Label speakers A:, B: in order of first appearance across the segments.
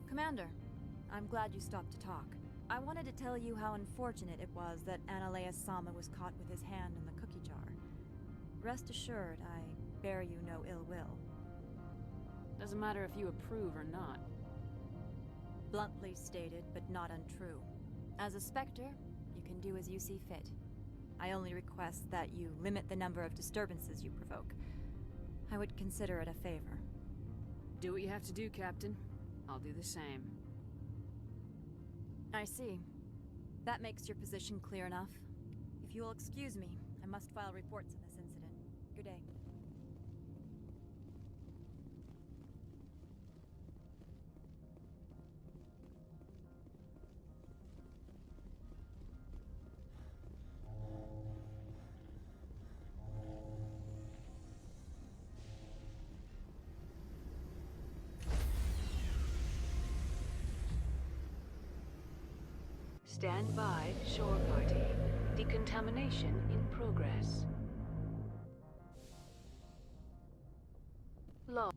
A: Commander, I'm glad you stopped to talk. I wanted to tell you how unfortunate it was that Analea Sama was caught with his hand in the cookie jar. Rest assured, I bear you no ill will.
B: Doesn't matter if you approve or not.
A: Bluntly stated, but not untrue. As a Spectre, you can do as you see fit. I only request that you limit the number of disturbances you provoke. I would consider it a favor.
B: Do what you have to do, Captain. I'll do the same.
A: I see. That makes your position clear enough. If you will excuse me, I must file reports on this incident. Good day.
C: Stand by, shore party. Decontamination in progress. Log.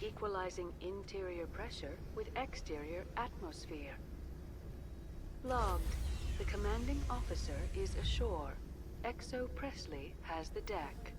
C: Equalizing interior pressure with exterior atmosphere. Logged. The commanding officer is ashore. Exo Presley has the deck.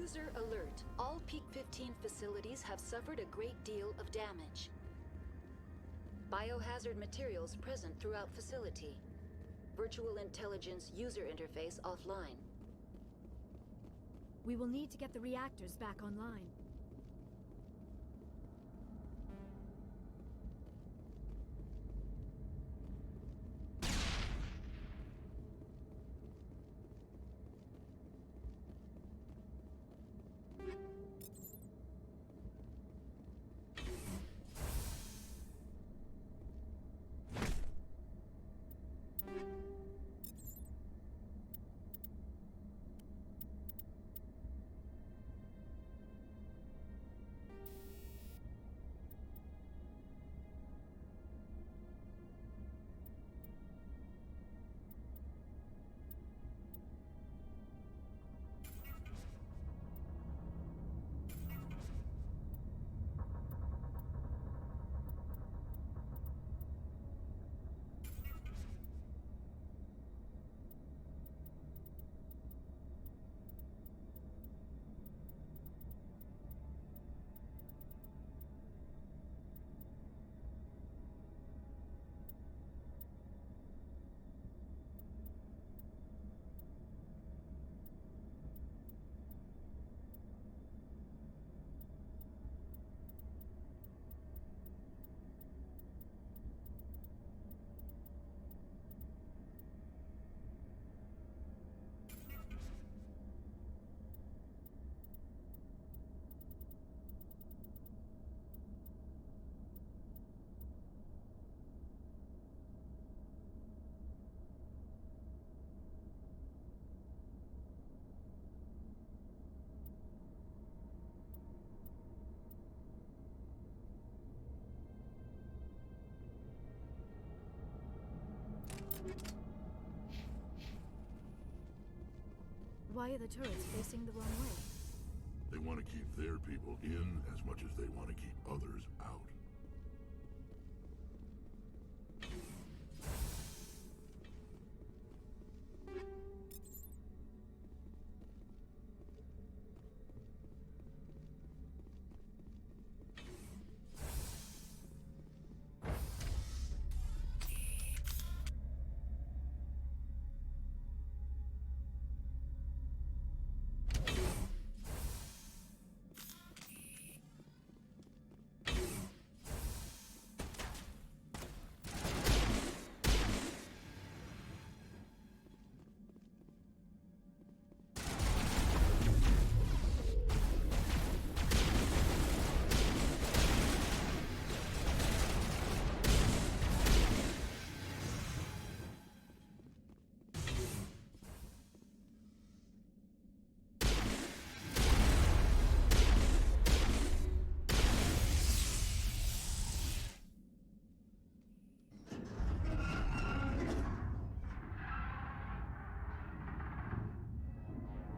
D: User alert. All Peak 15 facilities have suffered a great deal of damage. Biohazard materials present throughout facility. Virtual intelligence user interface offline.
E: We will need to get the reactors back online. Why are the turrets facing the wrong way?
F: They want to keep their people in as much as they want to keep others out.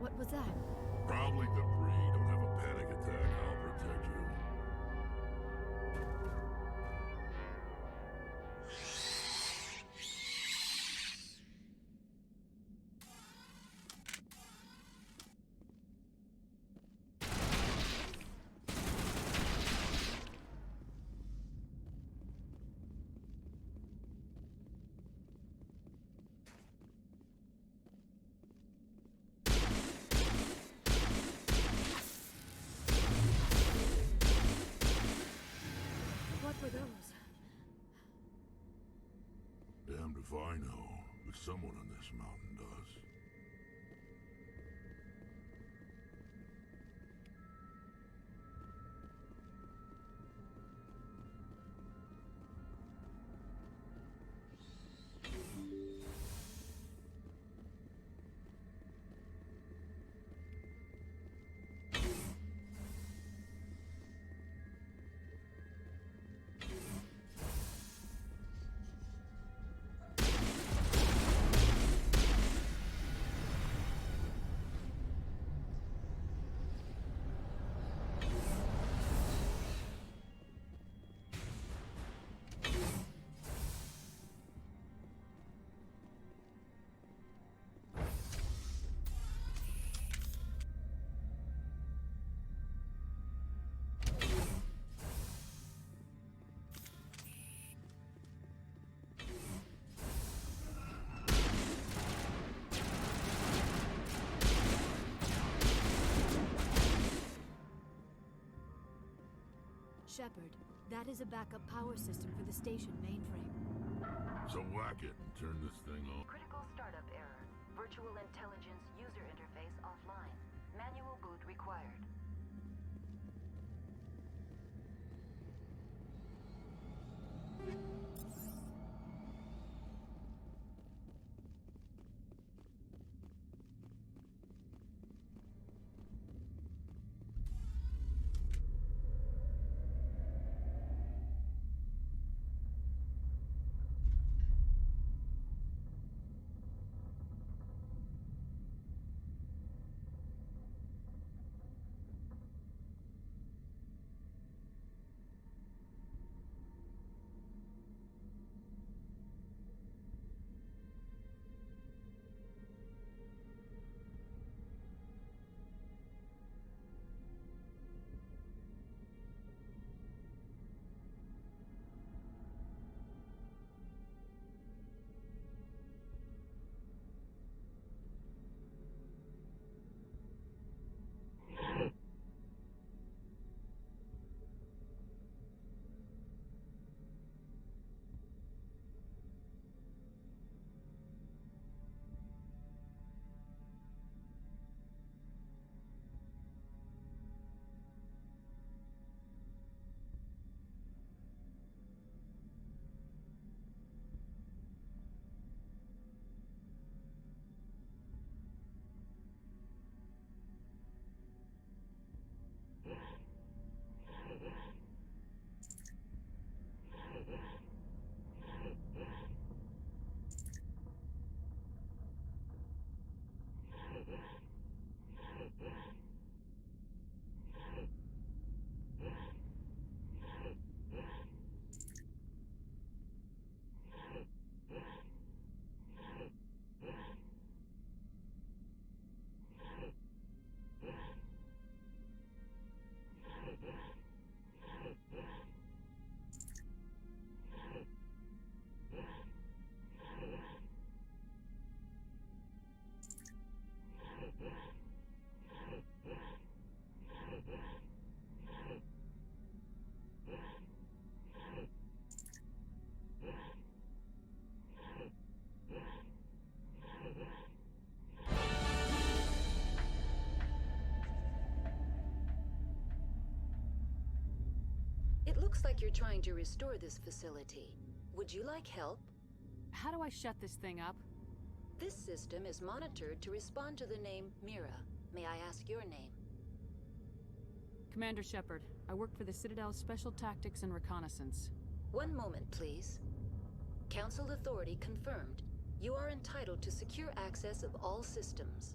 E: What was that?
F: Probably debris. Don't have a panic attack. I'll protect you.
E: What were those?
F: Damned if I know, but someone on this mountain does.
E: Shepard, that is a backup power system for the station mainframe.
F: So whack it and turn this thing on.
D: Critical startup error. Virtual intelligence user interface offline. Manual boot required. It looks like you're trying to restore this facility. Would you like help?
B: How do I shut this thing up?
D: This system is monitored to respond to the name Mira. May I ask your name?
B: Commander Shepard, I work for the Citadel's Special Tactics and Reconnaissance.
D: One moment, please. Council authority confirmed. You are entitled to secure access of all systems.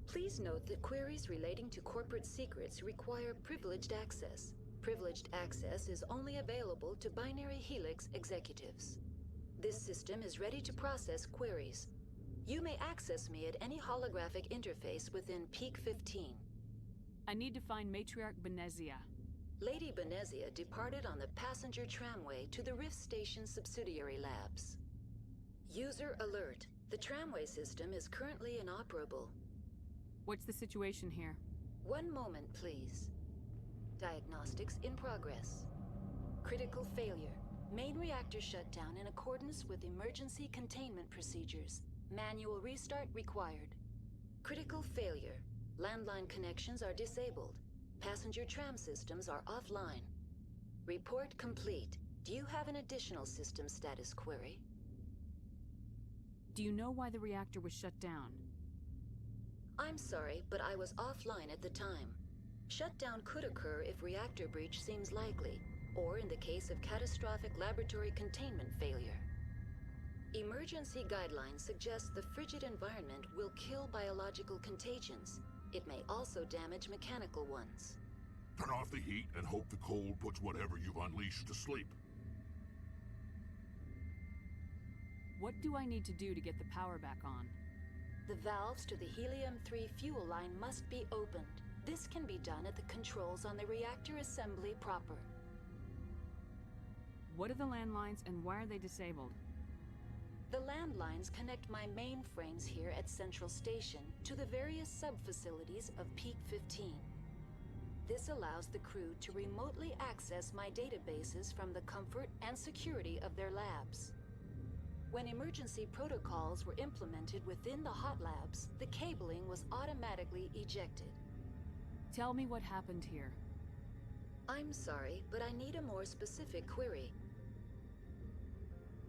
D: Please note that queries relating to corporate secrets require privileged access. Privileged access is only available to Binary Helix executives. This system is ready to process queries. You may access me at any holographic interface within Peak 15.
B: I need to find Matriarch Benezia.
D: Lady Benezia departed on the passenger tramway to the Rift Station subsidiary labs. User alert. The tramway system is currently inoperable.
B: What's the situation here?
D: One moment, please. Diagnostics in progress. Critical failure. Main reactor shut down in accordance with emergency containment procedures. Manual restart required. Critical failure. Landline connections are disabled. Passenger tram systems are offline. Report complete. Do you have an additional system status query?
B: Do you know why the reactor was shut down?
D: I'm sorry, but I was offline at the time. Shutdown could occur if reactor breach seems likely, or in the case of catastrophic laboratory containment failure. Emergency guidelines suggest the frigid environment will kill biological contagions. It may also damage mechanical ones.
F: Turn off the heat and hope the cold puts whatever you've unleashed to sleep.
B: What do I need to do to get the power back on?
D: The valves to the helium-3 fuel line must be opened. This can be done at the controls on the reactor assembly proper.
B: What are the landlines and why are they disabled?
D: The landlines connect my mainframes here at Central Station to the various sub-facilities of Peak 15. This allows the crew to remotely access my databases from the comfort and security of their labs. When emergency protocols were implemented within the hot labs, the cabling was automatically ejected.
B: Tell me what happened here.
D: I'm sorry, but I need a more specific query.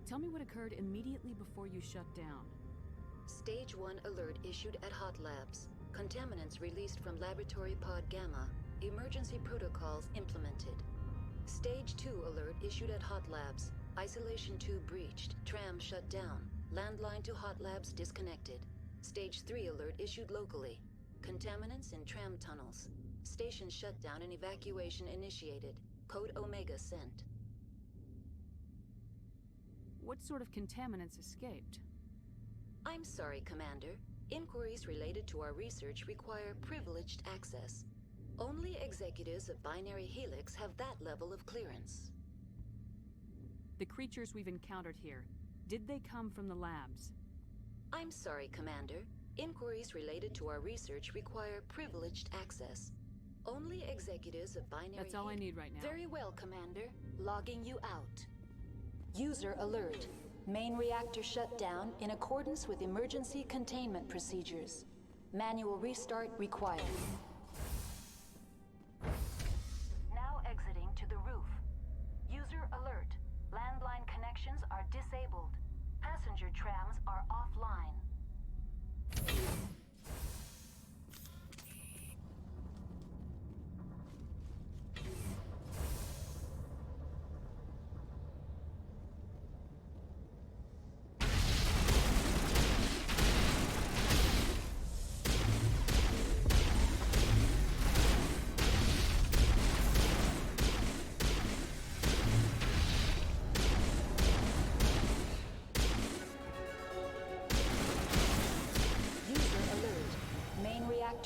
B: Tell me what occurred immediately before you shut down.
D: Stage 1 alert issued at hot labs. Contaminants released from Laboratory Pod Gamma. Emergency protocols implemented. Stage 2 alert issued at hot labs. Isolation 2 breached. Tram shut down. Landline to hot labs disconnected. Stage 3 alert issued locally. Contaminants in tram tunnels. Station shutdown and evacuation initiated. Code Omega sent.
B: What sort of contaminants escaped?
D: I'm sorry, Commander. Inquiries related to our research require privileged access. Only executives of Binary Helix have that level of clearance.
B: The creatures we've encountered here, did they come from the labs?
D: I'm sorry, Commander. Inquiries related to our research require privileged access. Only executives of Binary
B: That's all I need right now.
D: Very well, Commander. Logging you out. User alert. Main reactor shut down in accordance with emergency containment procedures. Manual restart required. Now exiting to the roof. User alert. Landline connections are disabled. Passenger trams are offline.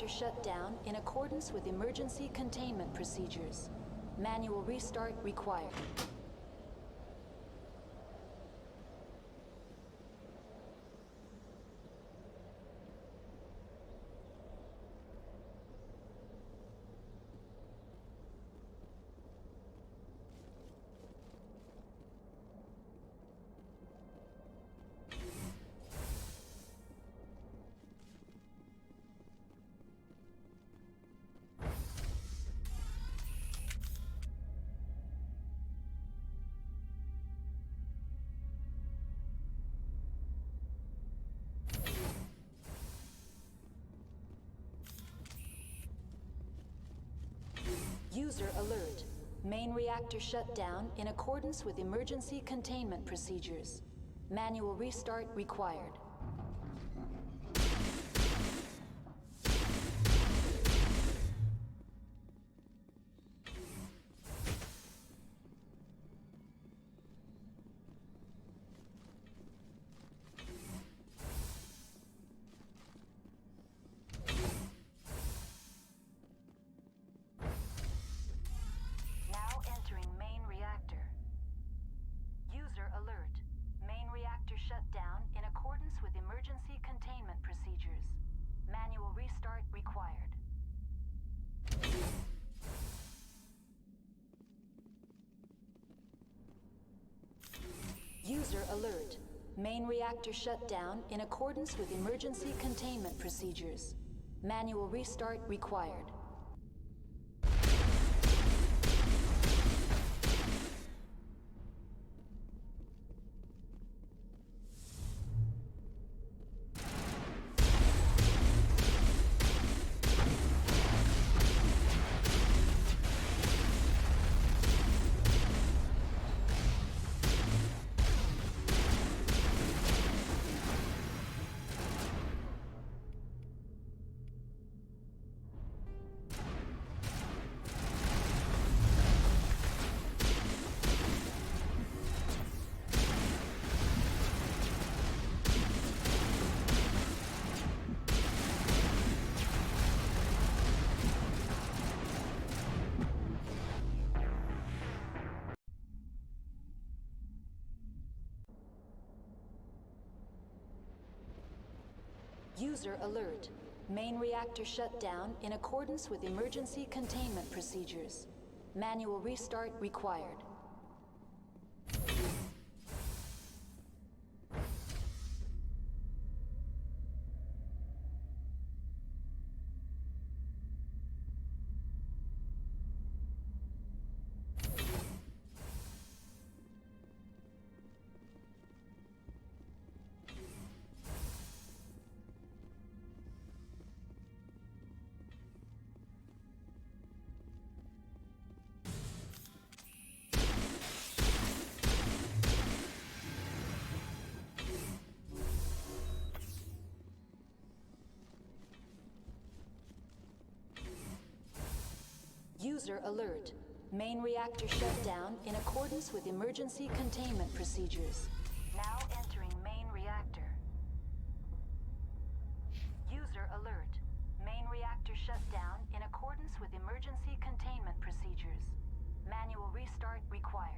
D: Shut down in accordance with emergency containment procedures. Manual restart required. User alert. Main reactor shut down in accordance with emergency containment procedures. Manual restart required. User alert. Main reactor shut down in accordance with emergency containment procedures. Manual restart required. User alert. Main reactor shut down in accordance with emergency containment procedures. Manual restart required. User alert. Main reactor shut down in accordance with emergency containment procedures. Now entering main reactor. User alert. Main reactor shut down in accordance with emergency containment procedures. Manual restart required.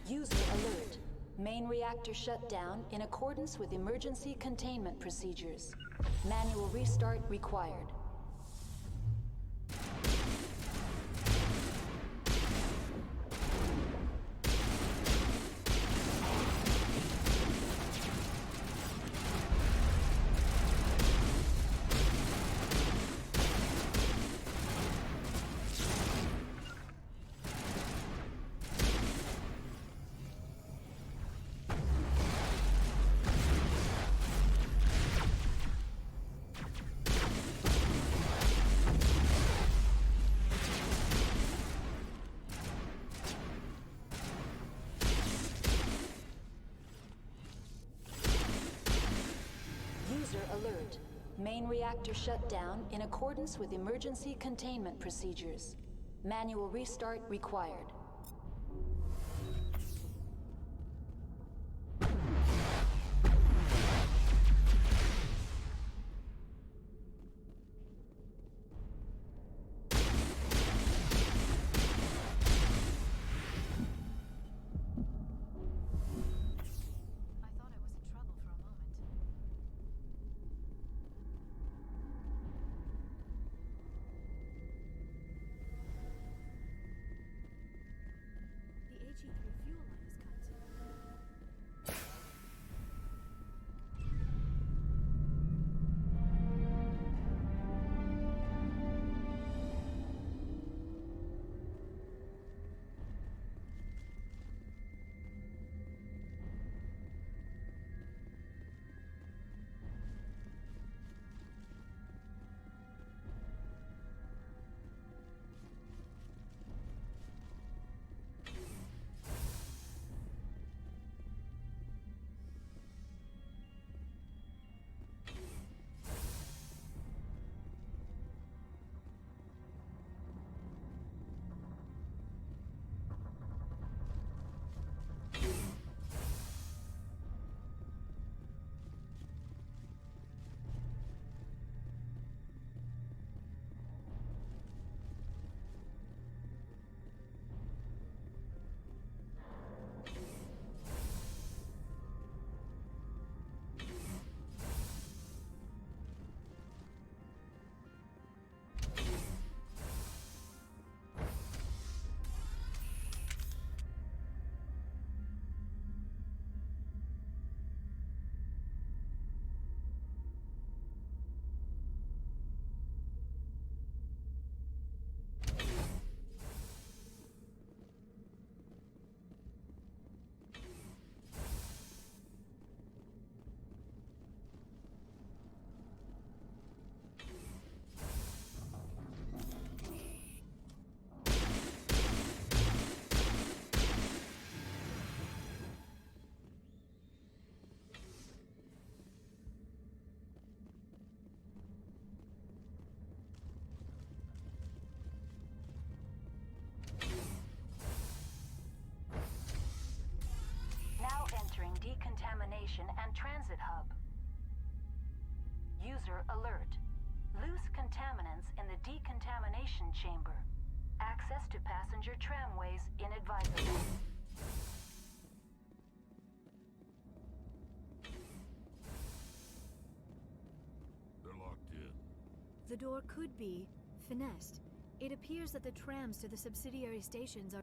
D: User alert. Main reactor shut down in accordance with emergency containment procedures. Manual restart required. Alert. Main reactor shut down in accordance with emergency containment procedures. Manual restart required. alert. Loose contaminants in the decontamination chamber. Access to passenger tramways inadvisable.
F: They're locked in.
E: The door could be finessed. It appears that the trams to the subsidiary stations are...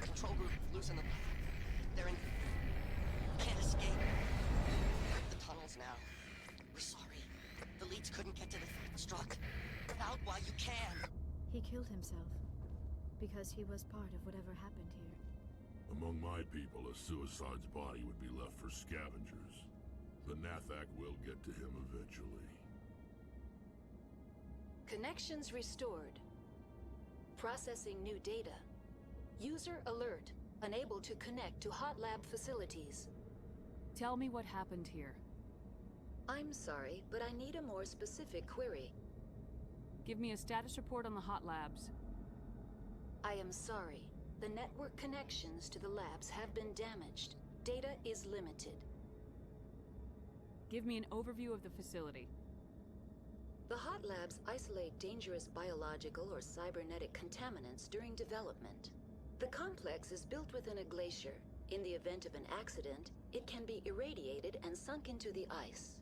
G: Control group losing them. They're in. Can't escape. The tunnels now. We're sorry. The leads couldn't get to the struck. Get out while you can.
E: He killed himself. Because he was part of whatever happened here.
F: Among my people, a suicide's body would be left for scavengers. The Nathak will get to him eventually.
D: Connections restored. Processing new data. User alert. Unable to connect to hot lab facilities.
B: Tell me what happened here.
D: I'm sorry, but I need a more specific query.
B: Give me a status report on the hot labs.
D: I am sorry. The network connections to the labs have been damaged. Data is limited.
B: Give me an overview of the facility.
D: The hot labs isolate dangerous biological or cybernetic contaminants during development. The complex is built within a glacier. In the event of an accident, it can be irradiated and sunk into the ice.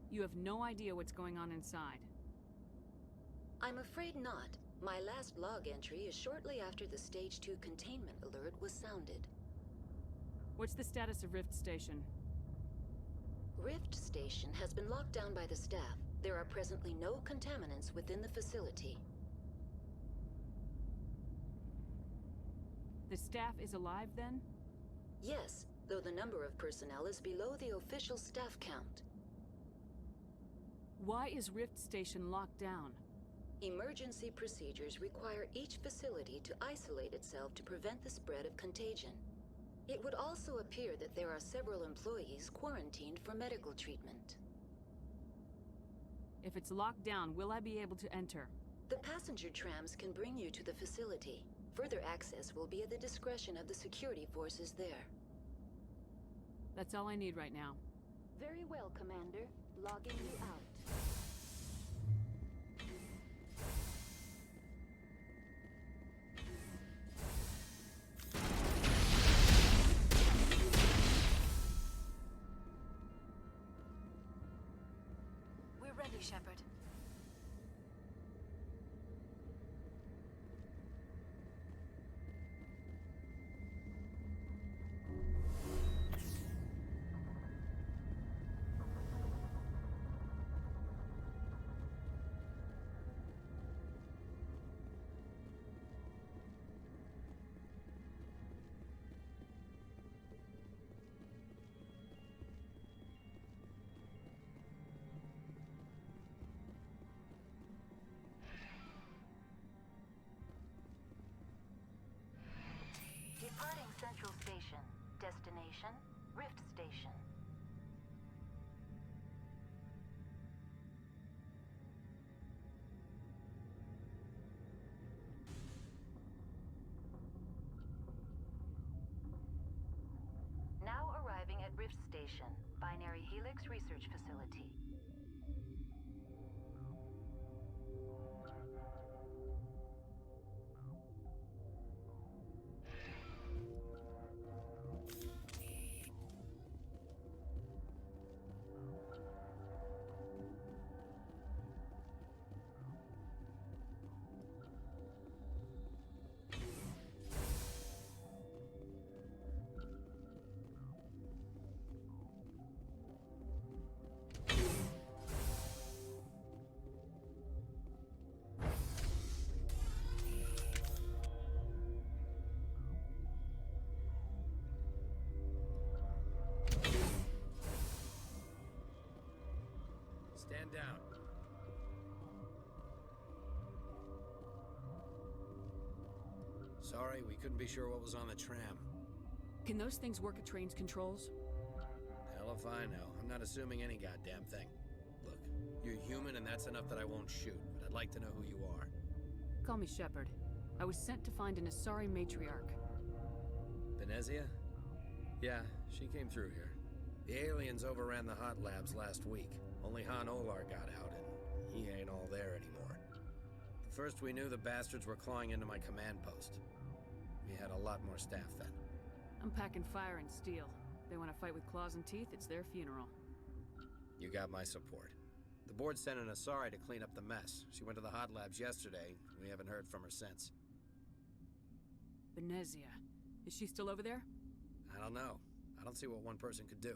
B: You have no idea what's going on inside.
D: I'm afraid not. My last log entry is shortly after the Stage 2 containment alert was sounded.
B: What's the status of Rift Station?
D: Rift Station has been locked down by the staff. There are presently no contaminants within the facility.
B: The staff is alive then?
D: Yes, though the number of personnel is below the official staff count.
B: Why is Rift Station locked down?
D: Emergency procedures require each facility to isolate itself to prevent the spread of contagion. It would also appear that there are several employees quarantined for medical treatment.
B: If it's locked down, will I be able to enter?
D: The passenger trams can bring you to the facility. Further access will be at the discretion of the security forces there.
B: That's all I need right now.
D: Very well, Commander. Logging you out.
A: We're ready, Shepard.
D: Departing Central Station. Destination, Rift Station. Now arriving at Rift Station, Binary Helix Research Facility.
H: down. Sorry, we couldn't be sure what was on the tram.
B: Can those things work at train's controls?
H: Hell if I know. I'm not assuming any goddamn thing. Look, you're human and that's enough that I won't shoot, but I'd like to know who you are.
B: Call me Shepard. I was sent to find an Asari matriarch.
H: Venezia? Yeah, she came through here. The aliens overran the hot labs last week. Only Han Olar got out, and he ain't all there anymore. First we knew the bastards were clawing into my command post. We had a lot more staff then.
B: I'm packing fire and steel. They want to fight with claws and teeth, it's their funeral.
H: You got my support. The board sent an Asari to clean up the mess. She went to the hot labs yesterday. We haven't heard from her since.
B: Venezia. Is she still over there?
H: I don't know. I don't see what one person could do.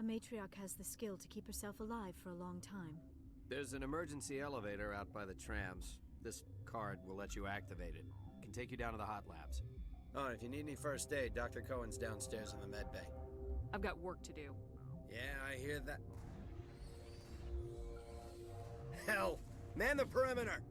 E: A matriarch has the skill to keep herself alive for a long time.
H: There's an emergency elevator out by the trams. This card will let you activate it. It can take you down to the hot labs. Oh, and if you need any first aid, Dr. Cohen's downstairs in the med bay.
B: I've got work to do.
H: Yeah, I hear that. Hell! Man the perimeter!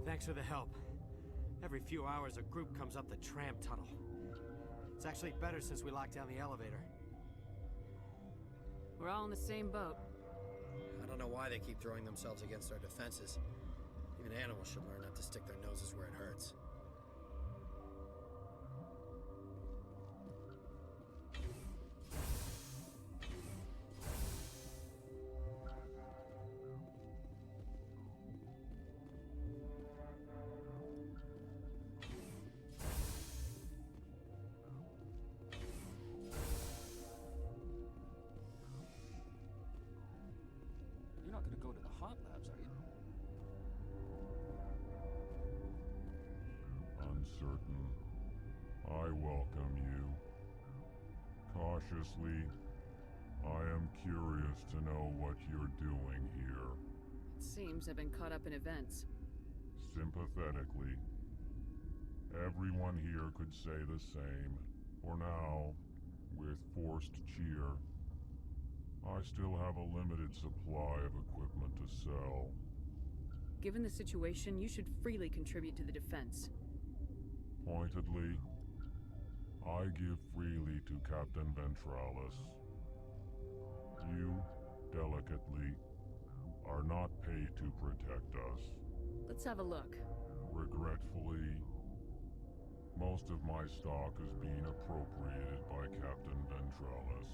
I: Thanks for the help. Every few hours, a group comes up the tram tunnel. It's actually better since we locked down the elevator.
B: We're all in the same boat.
H: I don't know why they keep throwing themselves against our defenses. Even animals should learn not to stick their noses where it hurts.
J: You're not gonna go to the hot labs, are you?
F: Uncertain. I welcome you. Cautiously, I am curious to know what you're doing here.
B: It seems I've been caught up in events.
F: Sympathetically. Everyone here could say the same. For now, with forced cheer, I still have a limited supply of equipment to sell.
B: Given the situation, you should freely contribute to the defense.
F: Pointedly, I give freely to Captain Ventralis. You, delicately, are not paid to protect us.
B: Let's have a look.
F: Regretfully, most of my stock is being appropriated by Captain Ventralis.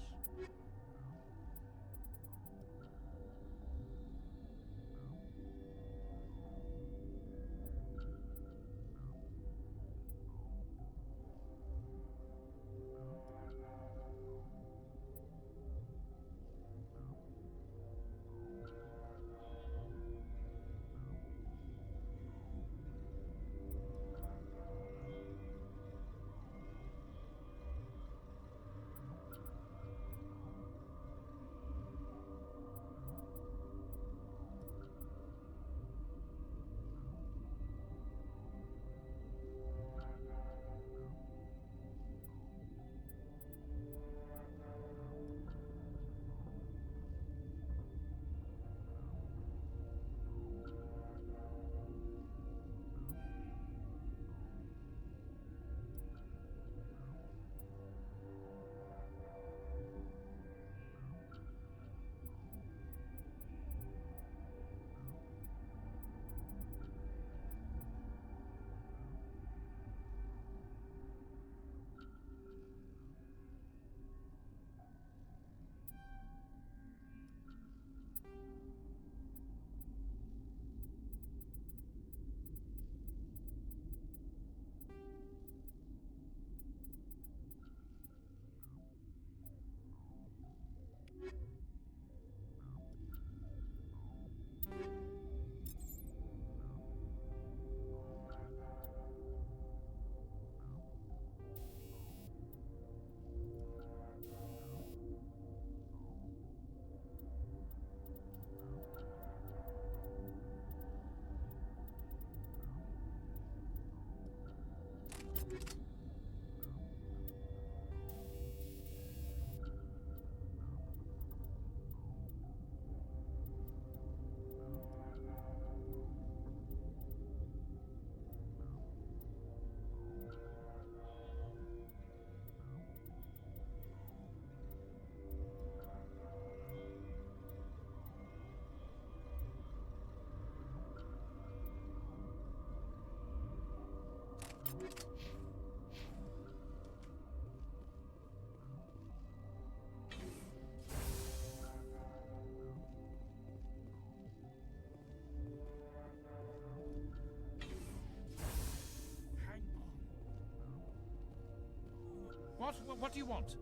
K: What do you want?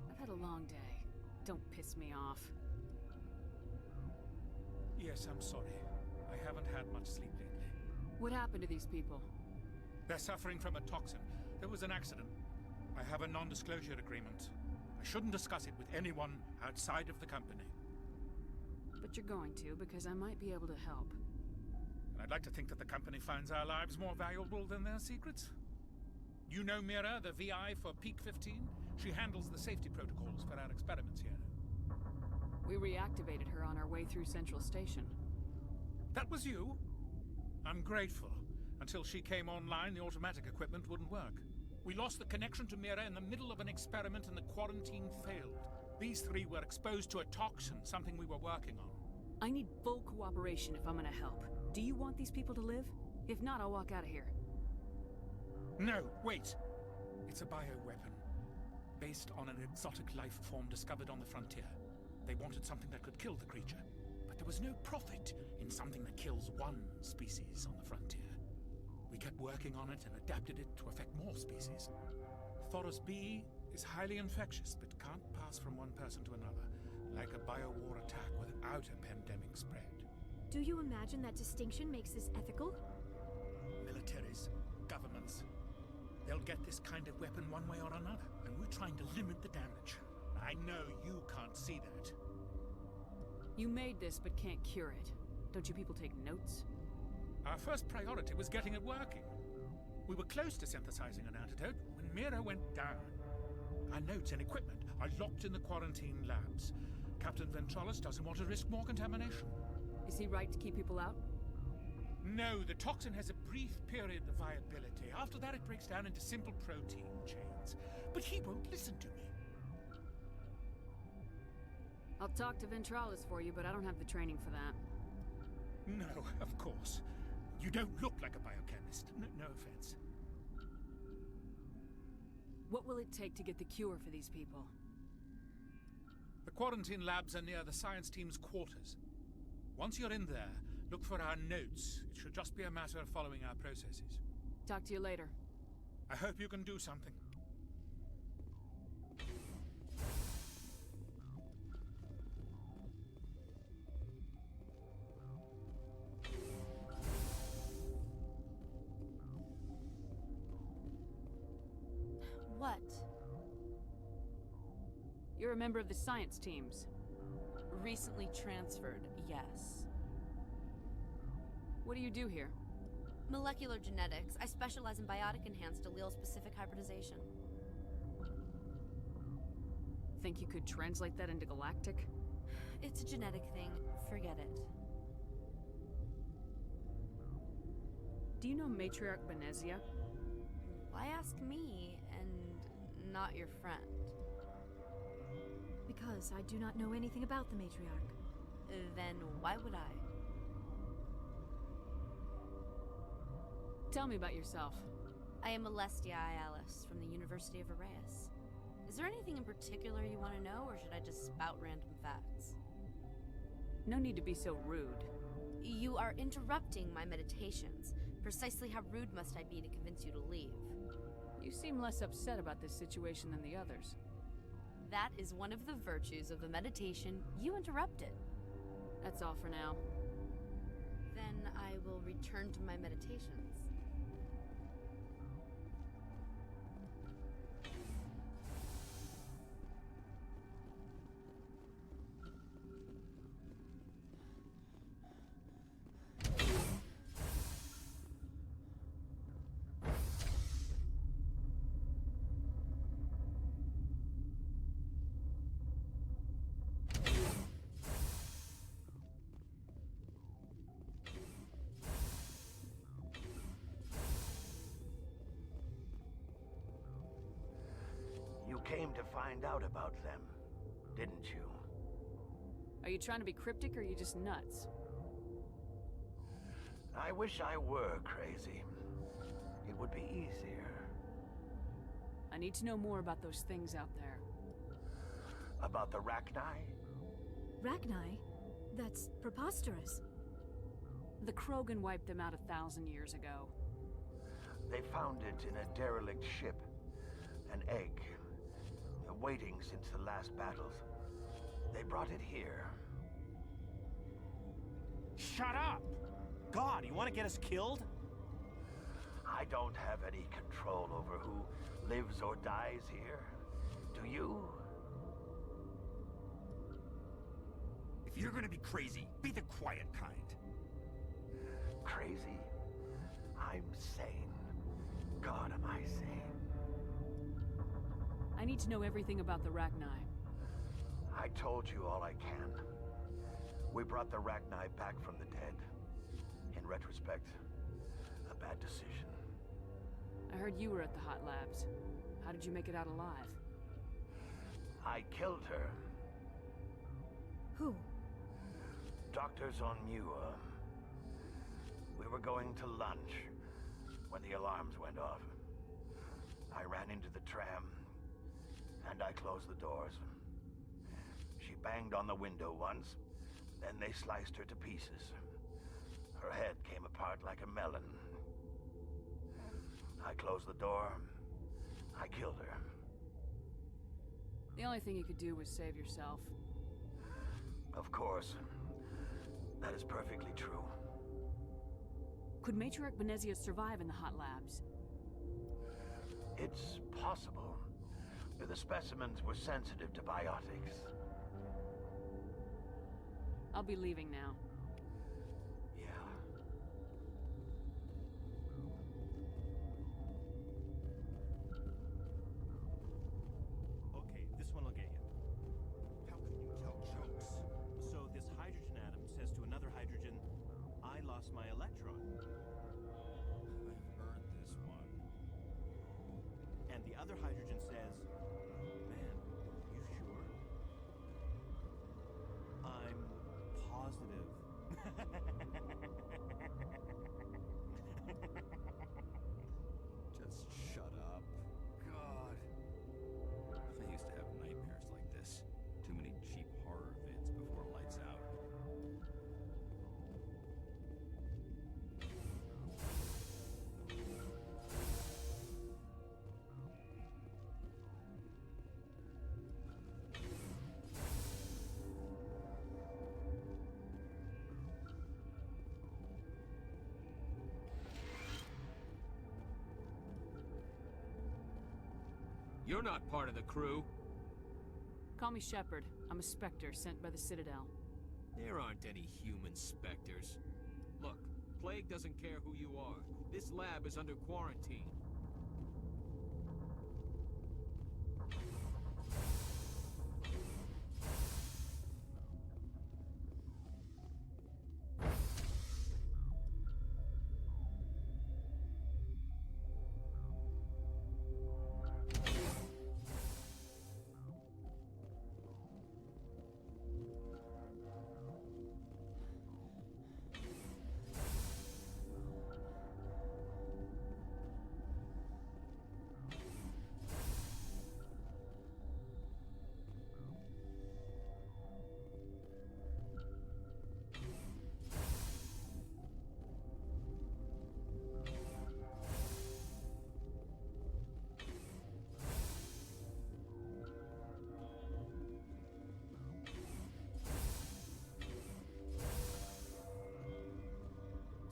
B: I've had a long day. Don't piss me off.
K: Yes, I'm sorry. I haven't had much sleep lately.
B: What happened to these people?
K: They're suffering from a toxin. There was an accident. I have a non-disclosure agreement. I shouldn't discuss it with anyone outside of the company.
B: But you're going to, because I might be able to help.
K: And I'd like to think that the company finds our lives more valuable than their secrets. You know Mira, the VI for Peak 15? She handles the safety protocols for our experiments here.
B: We reactivated her on our way through Central Station.
K: That was you? I'm grateful. Until she came online, the automatic equipment wouldn't work. We lost the connection to Mira in the middle of an experiment and the quarantine failed. These three were exposed to a toxin, something we were working on.
B: I need full cooperation if I'm gonna help. Do you want these people to live? If not, I'll walk out of here.
K: No, wait. It's a bioweapon. Based on an exotic life form discovered on the frontier. They wanted something that could kill the creature. But there was no profit in something that kills one species on the frontier. We kept working on it and adapted it to affect more species. Thoros B is highly infectious, but can't pass from one person to another, like a biowar attack without a pandemic spread.
E: Do you imagine that distinction makes this ethical?
K: Militaries, governments, they'll get this kind of weapon one way or another, and we're trying to limit the damage. I know you can't see that.
B: You made this, but can't cure it. Don't you people take notes?
K: Our first priority was getting it working. We were close to synthesizing an antidote when Mira went down. Our notes and equipment are locked in the quarantine labs. Captain Ventralis doesn't want to risk more contamination.
B: Is he right to keep people out?
K: No, the toxin has a brief period of viability. After that, it breaks down into simple protein chains. But he won't listen to me.
B: I'll talk to Ventralis for you, but I don't have the training for that.
K: No, of course. You don't look like a biochemist. No offense.
B: What will it take to get the cure for these people?
K: The quarantine labs are near the science team's quarters. Once you're in there, look for our notes. It should just be a matter of following our processes.
B: Talk to you later.
K: I hope you can do something.
A: What?
B: You're a member of the science teams.
A: Recently transferred, yes.
B: What do you do here?
A: Molecular genetics. I specialize in biotic-enhanced allele-specific hybridization.
B: Think you could translate that into galactic?
A: It's a genetic thing. Forget it.
B: Do you know Matriarch Benezia?
A: Why ask me and not your friend?
E: Because I do not know anything about the matriarch.
A: Then why would I?
B: Tell me about yourself.
A: I am Alestia Ialis from the University of Arraeus. Is there anything in particular you want to know, or should I just spout random facts?
B: No need to be so rude.
A: You are interrupting my meditations. Precisely how rude must I be to convince you to leave?
B: You seem less upset about this situation than the others.
A: That is one of the virtues of the meditation you interrupted.
B: That's all for now.
A: Then I will return to my meditations.
L: Came to find out about them, didn't you?
B: Are you trying to be cryptic, or are you just nuts?
L: I wish I were crazy. It would be easier.
B: I need to know more about those things out there.
L: About the Rachni?
E: Rachni? That's preposterous.
B: The Krogan wiped them out 1,000 years ago.
L: They found it in a derelict ship. An egg. Waiting since the last battles. They brought it here.
M: Shut up! God, you want to get us killed?
L: I don't have any control over who lives or dies here. Do you?
M: If you're gonna be crazy, be the quiet kind.
L: Crazy? I'm sane. God, am I sane?
B: I need to know everything about the Rachni.
L: I told you all I can. We brought the Rachni back from the dead. In retrospect, a bad decision.
B: I heard you were at the Hot Labs. How did you make it out alive?
L: I killed her.
E: Who?
L: Doctors on Muir. We were going to lunch when the alarms went off. I ran into the tram, and I closed the doors. She banged on the window once, then they sliced her to pieces. Her head came apart like a melon. I closed the door. I killed her.
B: The only thing you could do was save yourself.
L: Of course. That is perfectly true.
B: Could Matriarch Benezia survive in the Hot Labs?
L: It's possible. The specimens were sensitive to biotics.
B: I'll be leaving now.
L: Yeah.
M: Okay, this one will get you. How can you tell jokes? So this hydrogen atom says to another hydrogen, I lost my electron. I've heard this one. And the other hydrogen says, man, you sure? I'm positive.
J: Just shut up. God. I used to have nightmares like this. Too many cheap horror vids before lights out.
N: You're not part of the crew.
B: Call me Shepard. I'm a Spectre sent by the Citadel.
N: There aren't any human specters. Look, Plague doesn't care who you are. This lab is under quarantine.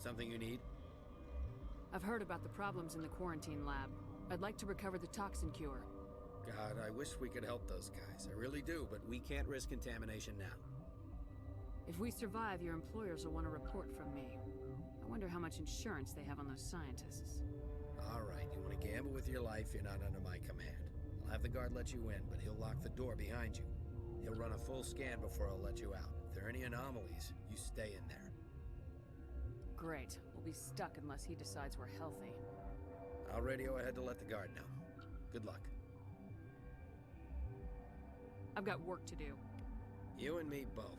H: Something you need?
B: I've heard about the problems in the quarantine lab. I'd like to recover the toxin cure.
H: God, I wish we could help those guys. I really do, but we can't risk contamination now.
B: If we survive, your employers will want a report from me. I wonder how much insurance they have on those scientists.
H: All right, you want to gamble with your life, you're not under my command. I'll have the guard let you in, but he'll lock the door behind you. He'll run a full scan before he'll let you out. If there are any anomalies, you stay in there.
B: Great. We'll be stuck unless he decides we're healthy.
H: I'll radio ahead to let the guard know. Good luck.
B: I've got work to do.
H: You and me both.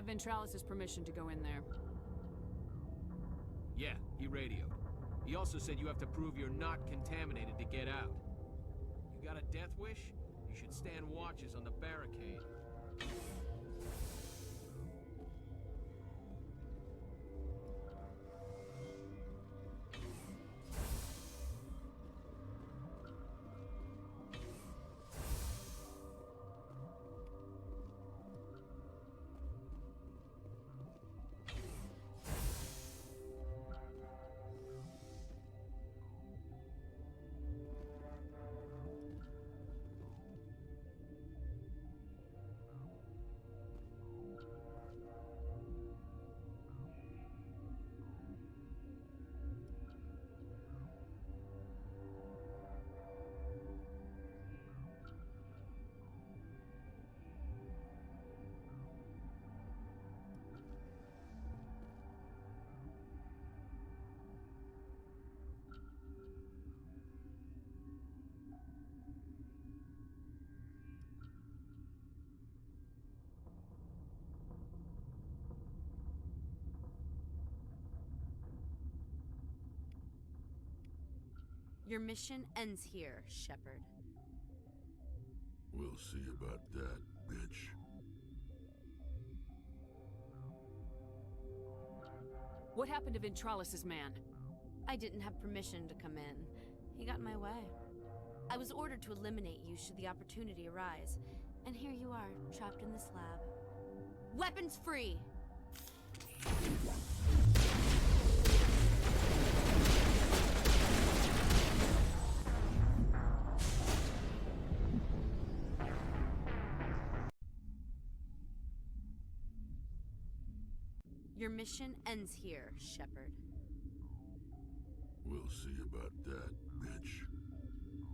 B: have Ventralis' permission to go in there.
N: Yeah, he radioed. He also said you have to prove you're not contaminated to get out. You got a death wish? You should stand watches on the barricade.
O: Your mission ends here, Shepard.
F: We'll see about that, bitch.
B: What happened to Ventralis' man?
O: I didn't have permission to come in. He got in my way. I was ordered to eliminate you should the opportunity arise. And here you are, trapped in this lab. Weapons free! Your mission ends here, Shepard.
F: We'll see about that, bitch.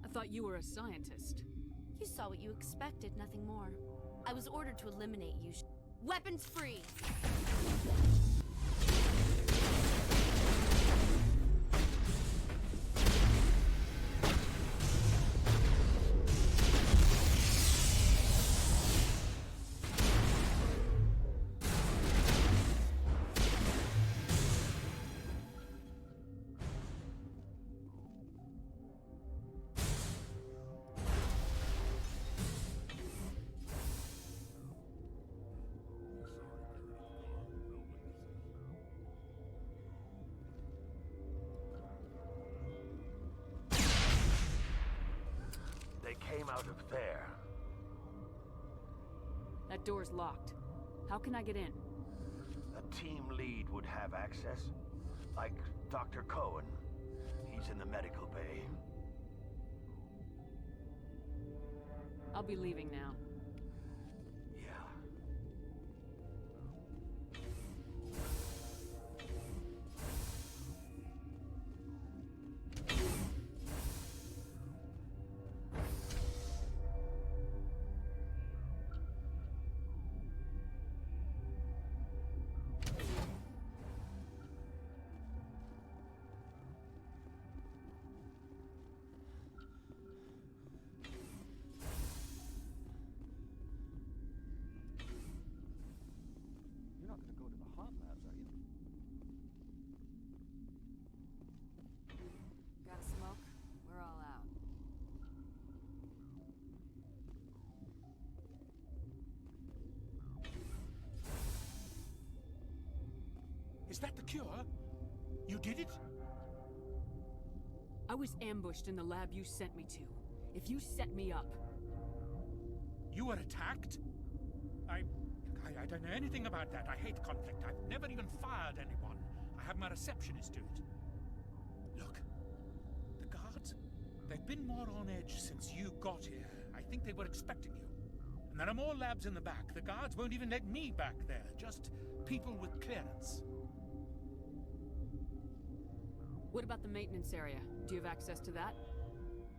B: I thought you were a scientist.
O: You saw what you expected, nothing more. I was ordered to eliminate you. Weapons free!
L: Came out of there.
B: That door's locked. How can I get in?
L: A team lead would have access. Like Dr. Cohen. He's in the medical bay.
B: I'll be leaving now.
A: Got a smoke? We're all out.
K: Is that the cure? You did it?
B: I was ambushed in the lab you sent me to. If you set me up...
K: You were attacked? I don't know anything about that. I hate conflict. I've never even fired anyone. I have my receptionist do it. Look, the guards, they've been more on edge since you got here. I think they were expecting you. And there are more labs in the back. The guards won't even let me back there. Just people with clearance.
B: What about the maintenance area? Do you have access to that?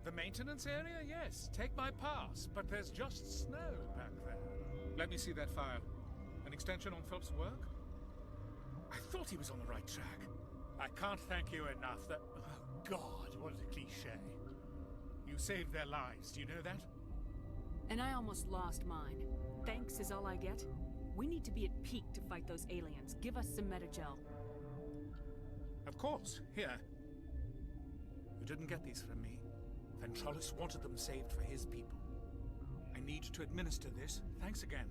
K: The maintenance area? Yes. Take my pass. But there's just snow back there. Let me see that file. An extension on Phelps' work? I thought he was on the right track. I can't thank you enough that... Oh, God, what a cliché. You saved their lives, do you know that?
B: And I almost lost mine. Thanks is all I get? We need to be at peak to fight those aliens. Give us some metagel.
K: Of course, here. You didn't get these from me. Ventrolus wanted them saved for his people. I need to administer this. Thanks again.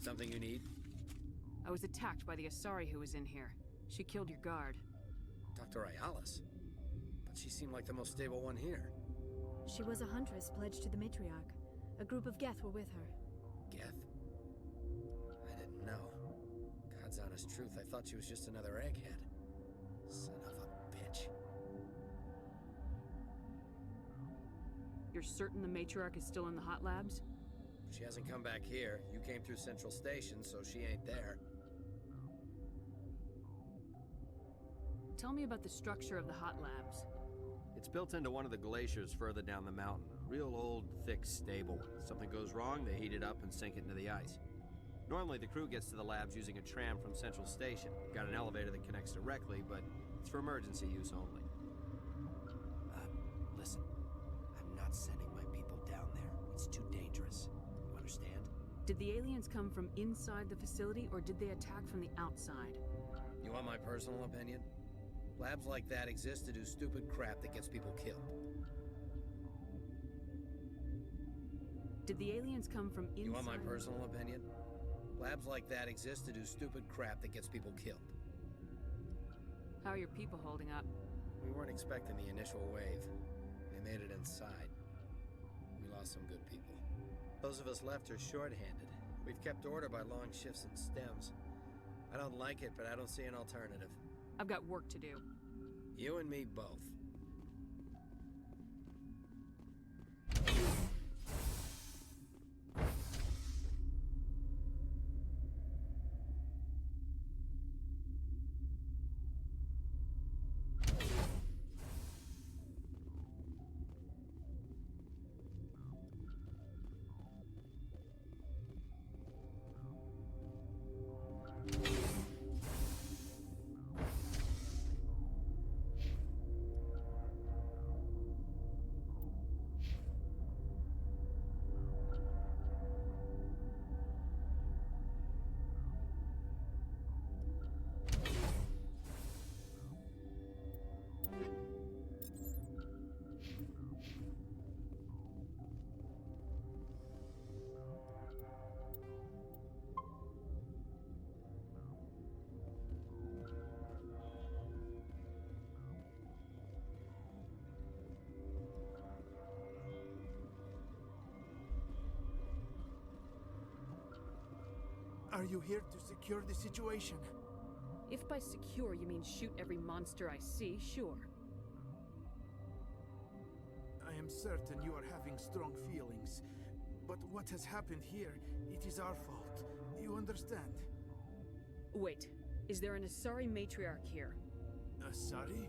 H: Something you need?
B: I was attacked by the Asari who was in here. She killed your guard.
H: Dr. Ayalis? But she seemed like the most stable one here.
E: She was a huntress pledged to the matriarch. A group of Geth were with her.
H: Geth? I didn't know. God's honest truth, I thought she was just another egghead. Son of a bitch.
B: You're certain the matriarch is still in the hot labs?
H: She hasn't come back here. You came through Central Station, so she ain't there.
B: Tell me about the structure of the hot labs.
H: It's built into one of the glaciers further down the mountain. Real old, thick, stable. Something goes wrong, they heat it up and sink it into the ice. Normally, the crew gets to the labs using a tram from Central Station. Got an elevator that connects directly, but it's for emergency use only. Listen. I'm not sending my people down there. It's too dangerous. You understand?
B: Did the aliens come from inside the facility, or did they attack from the outside?
H: You want my personal opinion? Labs like that exist to do stupid crap that gets people killed.
B: Did the aliens come from inside?
H: You want my personal opinion? Labs like that exist to do stupid crap that gets people killed.
B: How are your people holding up?
H: We weren't expecting the initial wave. They made it inside. We lost some good people. Those of us left are short-handed. We've kept order by long shifts and stems. I don't like it, but I don't see an alternative.
B: I've got work to do.
H: You and me both.
P: Are you here to secure the situation?
B: If by secure you mean shoot every monster I see, sure.
P: I am certain you are having strong feelings. But what has happened here, it is our fault. You understand?
B: Wait, is there an Asari matriarch here?
P: Asari?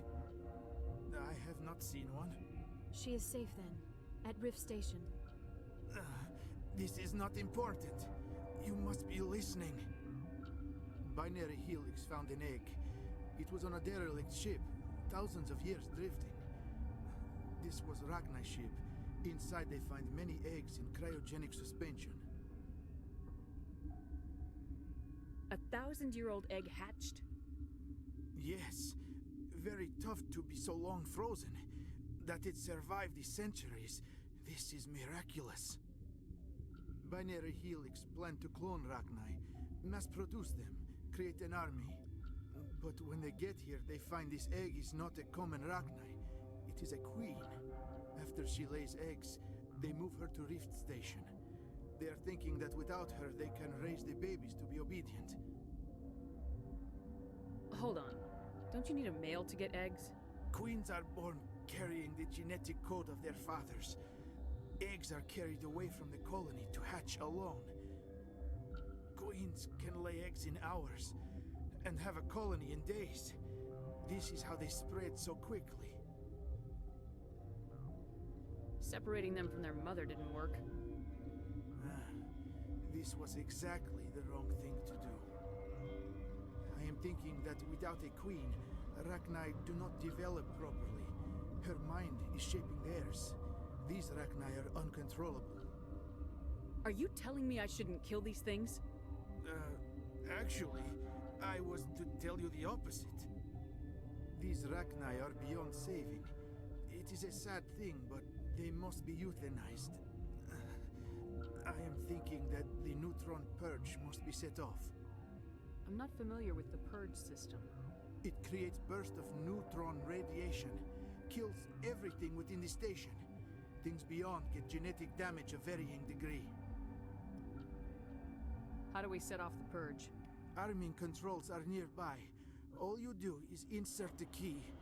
P: I have not seen one.
E: She is safe then, at Rift Station.
P: This is not important. You must be listening. Binary Helix found an egg. It was on a derelict ship, thousands of years drifting. This was Ragnai's ship. Inside they find many eggs in cryogenic suspension.
B: 1,000-year-old egg hatched?
P: Yes. Very tough to be so long frozen. That it survived the centuries, this is miraculous. Binary Helix planned to clone Ragnai, mass-produce them, create an army. But when they get here, they find this egg is not a common Ragnai. It is a queen. After she lays eggs, they move her to Rift Station. They are thinking that without her, they can raise the babies to be obedient.
B: Hold on. Don't you need a male to get eggs?
P: Queens are born carrying the genetic code of their fathers. Eggs are carried away from the colony to hatch alone. Queens can lay eggs in hours and have a colony in days. This is how they spread so quickly.
B: Separating them from their mother didn't work.
P: This was exactly the wrong thing to do. I am thinking that without a queen, Arachni do not develop properly. Her mind is shaping theirs. These Arachni are uncontrollable.
B: Are you telling me I shouldn't kill these things?
P: Actually, I was to tell you the opposite. These Arachni are beyond saving. It is a sad thing, but they must be euthanized. I am thinking that the neutron purge must be set off.
B: I'm not familiar with the purge system.
P: It creates bursts of neutron radiation, kills everything within the station. Things beyond get genetic damage of varying degree.
B: How do we set off the purge?
P: Arming controls are nearby. All you do is insert the key.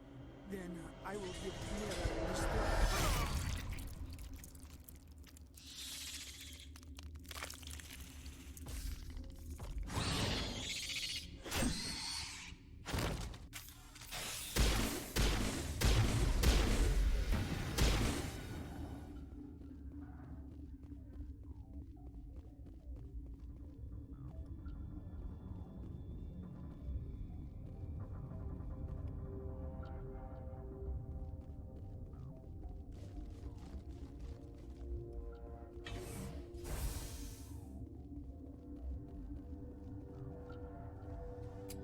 P: Then I will give Mira a restore.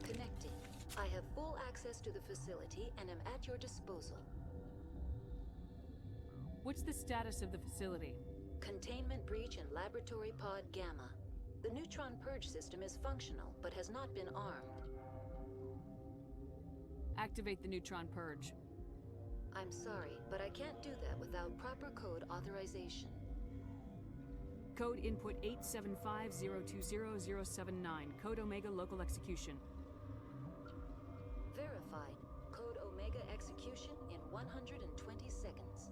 D: Connecting. I have full access to the facility and am at your disposal.
B: What's the status of the facility?
D: Containment breach in Laboratory Pod Gamma. The neutron purge system is functional, but has not been armed.
B: Activate the neutron purge.
D: I'm sorry, but I can't do that without proper code authorization.
B: Code input 875020079. Code Omega local execution.
D: Verified. Code Omega execution in 120 seconds.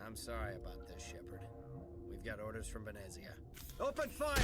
H: I'm sorry about this, Shepard. We've got orders from Venezia. Open fire!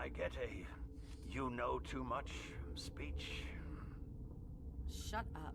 L: I get a you know too much speech?
B: Shut up.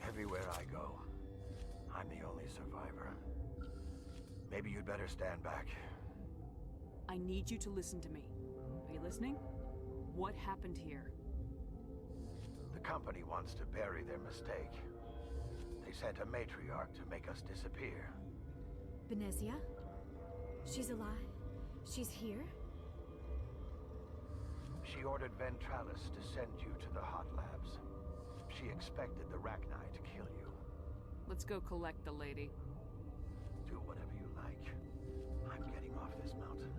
L: Everywhere I go, I'm the only survivor. Maybe you'd better stand back.
B: I need you to listen to me. Are you listening? What happened here?
L: The company wants to bury their mistake. They sent a matriarch to make us disappear.
E: Venezia? She's alive? She's here?
L: She ordered Ventralis to send you to the hot labs. She expected the Rachni to kill you.
B: Let's go collect the lady.
L: Do whatever you like. I'm getting off this mountain.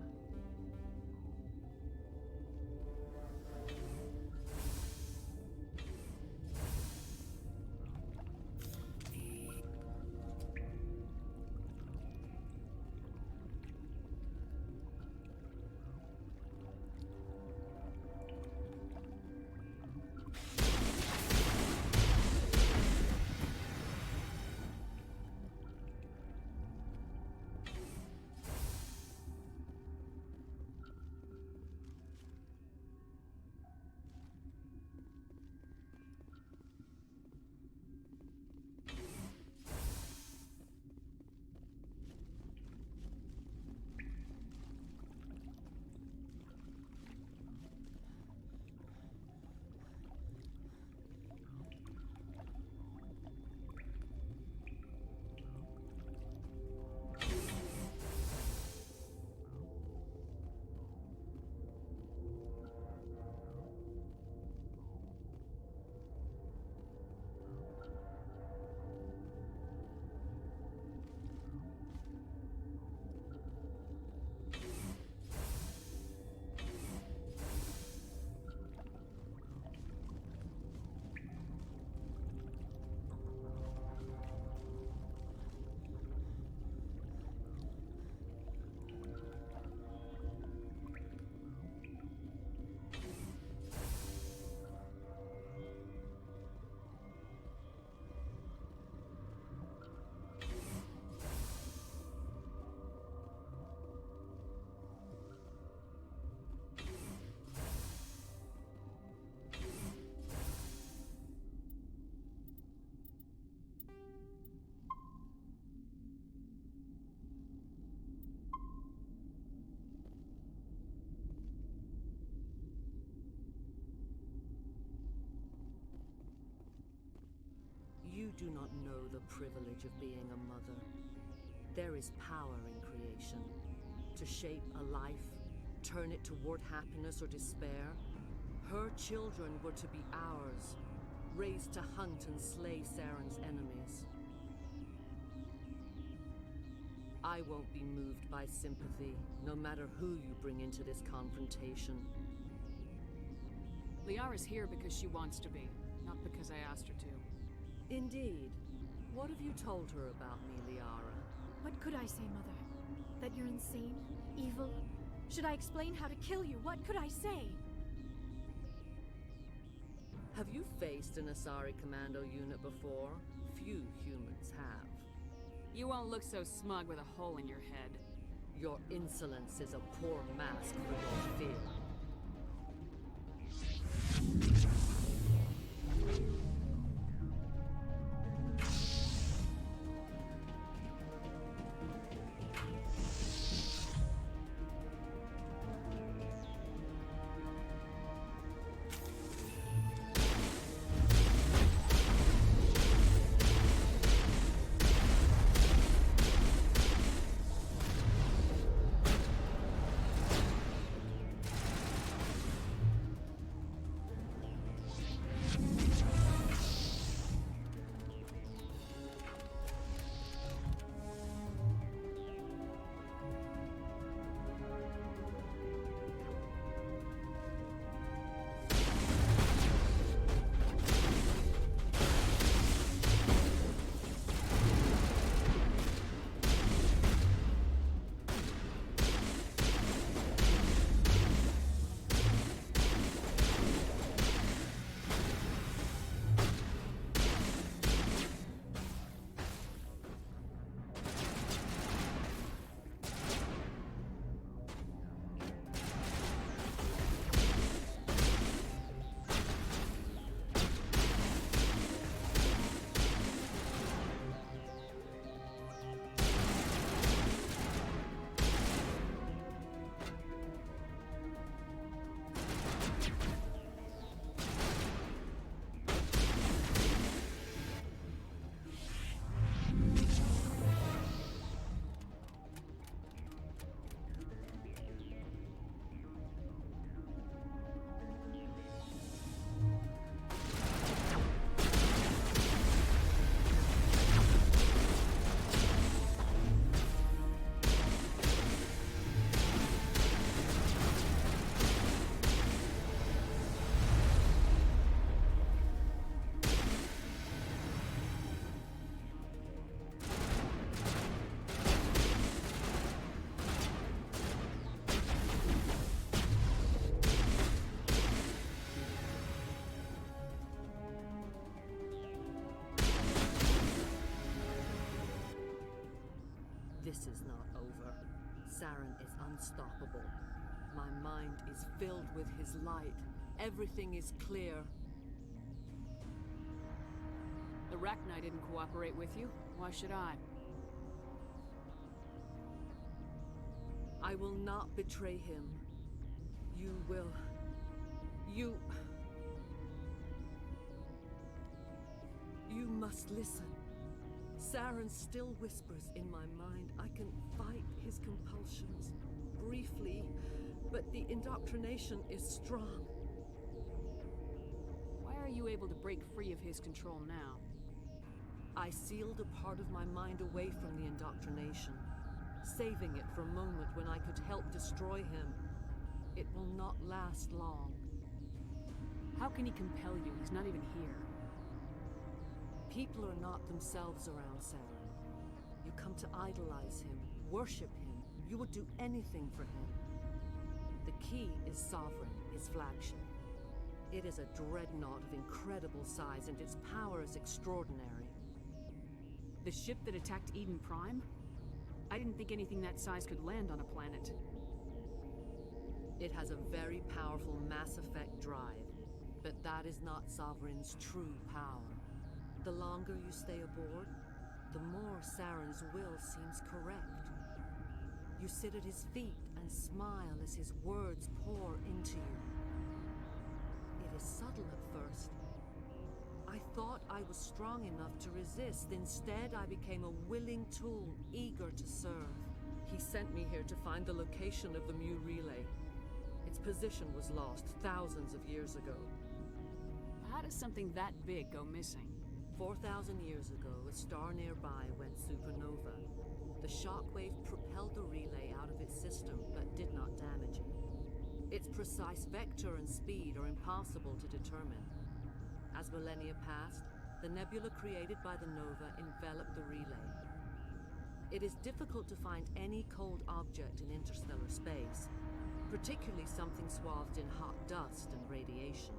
Q: You do not know the privilege of being a mother. There is power in creation. To shape a life, turn it toward happiness or despair. Her children were to be ours, raised to hunt and slay Saren's enemies. I won't be moved by sympathy, no matter who you bring into this confrontation.
B: Liara's here because she wants to be, not because I asked her to.
Q: Indeed. What have you told her about me, Liara?
E: What could I say, Mother? That you're insane? Evil? Should I explain how to kill you? What could I say?
Q: Have you faced an Asari commando unit before? Few humans have.
B: You won't look so smug with a hole in your head.
Q: Your insolence is a poor mask for your fear. This is not over. Saren is unstoppable. My mind is filled with his light. Everything is clear.
B: The Rachni didn't cooperate with you. Why should I?
Q: I will not betray him. You will. You must listen. Saren still whispers in my mind. I can fight his compulsions. Briefly, but the indoctrination is strong.
B: Why are you able to break free of his control now?
Q: I sealed a part of my mind away from the indoctrination, saving it for a moment when I could help destroy him. It will not last long.
B: How can he compel you? He's not even here.
Q: People are not themselves around Saren. You come to idolize him, worship him. You would do anything for him. The key is Sovereign, his flagship. It is a dreadnought of incredible size, and its power is extraordinary.
B: The ship that attacked Eden Prime? I didn't think anything that size could land on a planet.
Q: It has a very powerful Mass Effect drive, but that is not Sovereign's true power. The longer you stay aboard, the more Saren's will seems correct. You sit at his feet and smile as his words pour into you. It is subtle at first. I thought I was strong enough to resist. Instead, I became a willing tool, eager to serve. He sent me here to find the location of the Mu relay. Its position was lost thousands of years ago.
B: How does something that big go missing?
Q: 4,000 years ago, a star nearby went supernova. The shockwave propelled the relay out of its system, but did not damage it. Its precise vector and speed are impossible to determine. As millennia passed, the nebula created by the nova enveloped the relay. It is difficult to find any cold object in interstellar space, particularly something swathed in hot dust and radiation.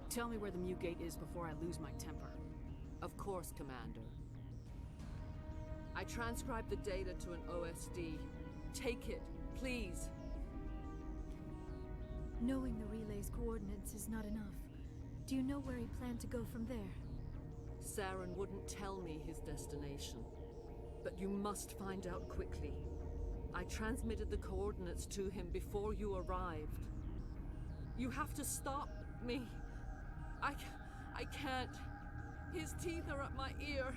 B: Tell me where the Mu Gate is before I lose my temper.
Q: Of course, Commander. I transcribed the data to an OSD. Take it, please.
E: Knowing the relay's coordinates is not enough. Do you know where he planned to go from there?
Q: Saren wouldn't tell me his destination. But you must find out quickly. I transmitted the coordinates to him before you arrived. You have to stop me. I can't. His teeth are at my ear.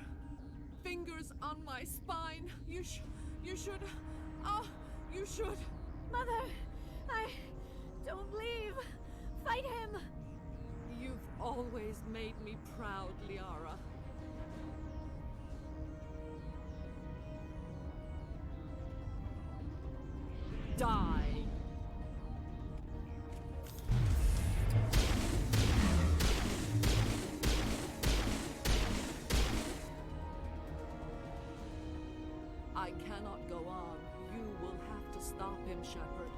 Q: Fingers on my spine. You should. Oh, you should.
E: Mother! Don't leave! Fight him!
Q: You've always made me proud, Liara. Die! I cannot go on. You will have to stop him, Shepard.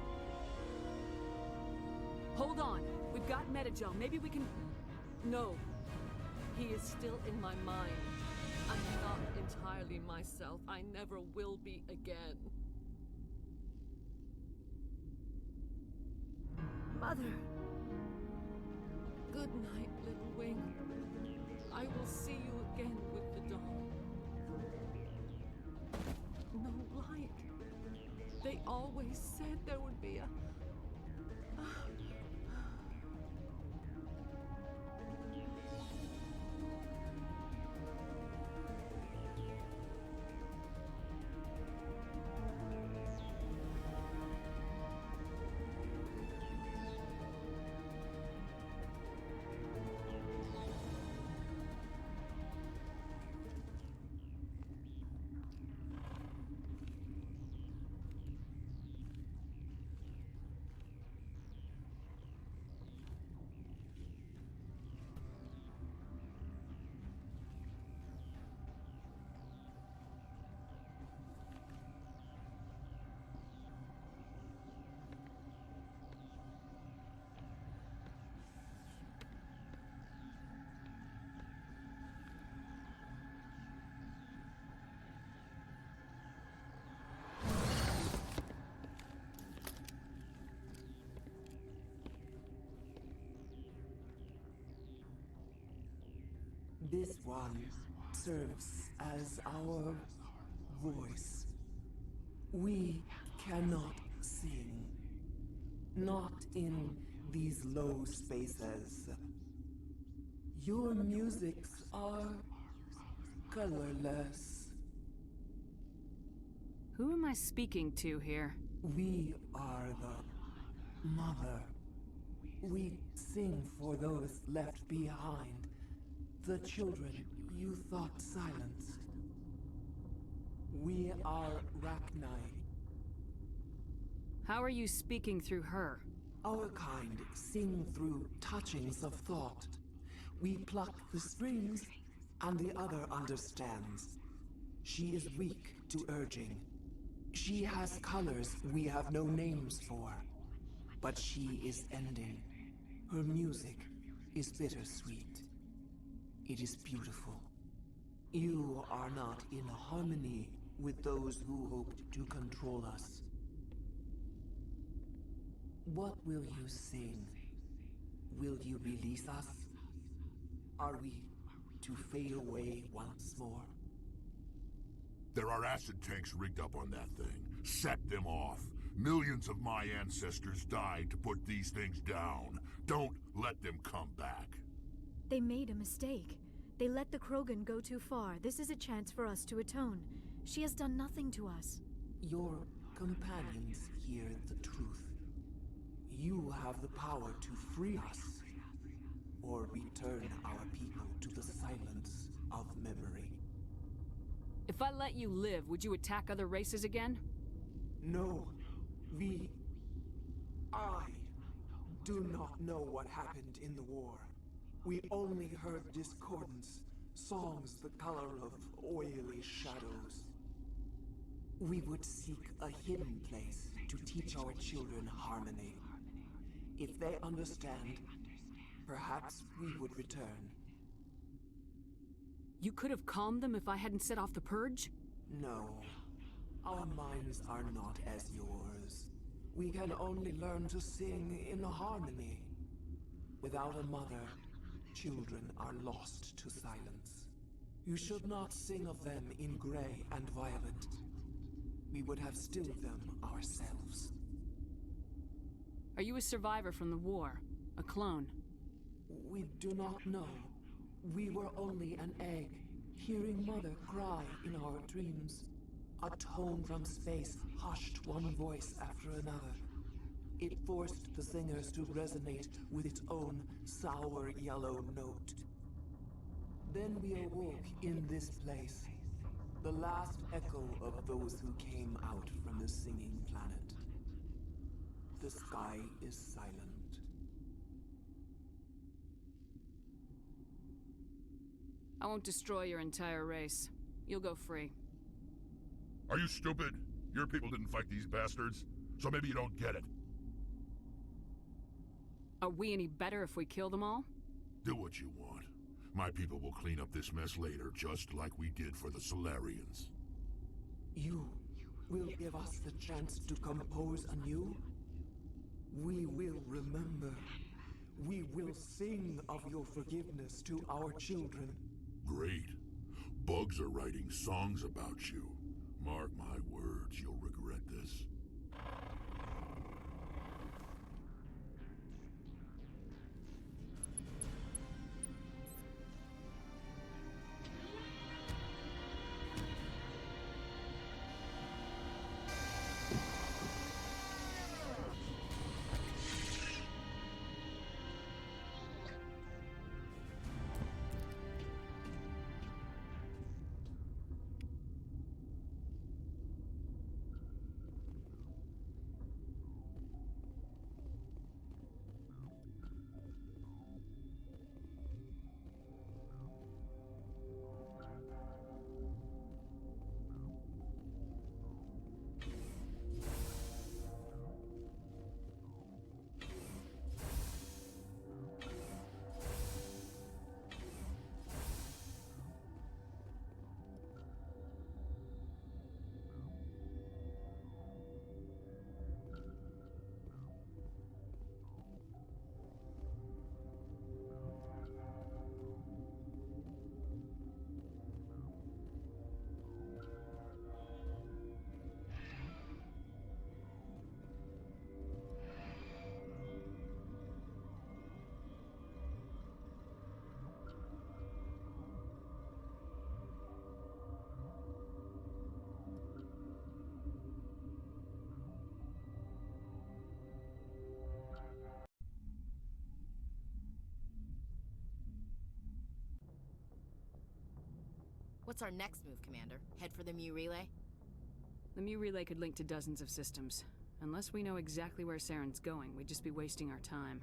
B: Hold on. We've got Metagel. Maybe we can...
Q: No. He is still in my mind. I'm not entirely myself. I never will be again.
E: Mother!
Q: Good night, little wing. I will see you again with the dawn. No light. They always said there would be a...
R: This one serves as our voice. We cannot sing. Not in these low spaces. Your musics are colorless.
B: Who am I speaking to here?
R: We are the mother. We sing for those left behind. The children you thought silenced. We are Rachni.
B: How are you speaking through her?
R: Our kind sing through touchings of thought. We pluck the strings, and the other understands. She is weak to urging. She has colors we have no names for. But she is ending. Her music is bittersweet. It is beautiful. You are not in harmony with those who hoped to control us. What will you sing? Will you release us? Are we to fade away once more?
F: There are acid tanks rigged up on that thing. Set them off. Millions of my ancestors died to put these things down. Don't let them come back.
E: They made a mistake. They let the Krogan go too far. This is a chance for us to atone. She has done nothing to us.
R: Your companions hear the truth. You have the power to free us, or return our people to the silence of memory.
B: If I let you live, would you attack other races again?
R: No. I do not know what happened in the war. We only heard discordance, songs the color of oily shadows. We would seek a hidden place to teach our children harmony. If they understand, perhaps we would return.
B: You could have calmed them if I hadn't set off the purge?
R: No. Our minds are not as yours. We can only learn to sing in harmony. Without a mother, children are lost to silence. You should not sing of them in gray and violet. We would have stilled them ourselves.
B: Are you a survivor from the war? A clone?
R: We do not know. We were only an egg, hearing Mother cry in our dreams. A tone from space hushed one voice after another. It forced the singers to resonate with its own sour yellow note. Then we awoke in this place, the last echo of those who came out from the singing planet. The sky is silent.
B: I won't destroy your entire race. You'll go free.
F: Are you stupid? Your people didn't fight these bastards, so maybe you don't get it.
B: Are we any better if we kill them all?
F: Do what you want. My people will clean up this mess later, just like we did for the Solarians.
R: You will give us the chance to compose anew? We will remember. We will sing of your forgiveness to our children.
F: Great. Bugs are writing songs about you. Mark my words, you'll regret this.
S: What's our next move, Commander? Head for the Mu Relay?
B: The Mu Relay could link to dozens of systems. Unless we know exactly where Saren's going, we'd just be wasting our time.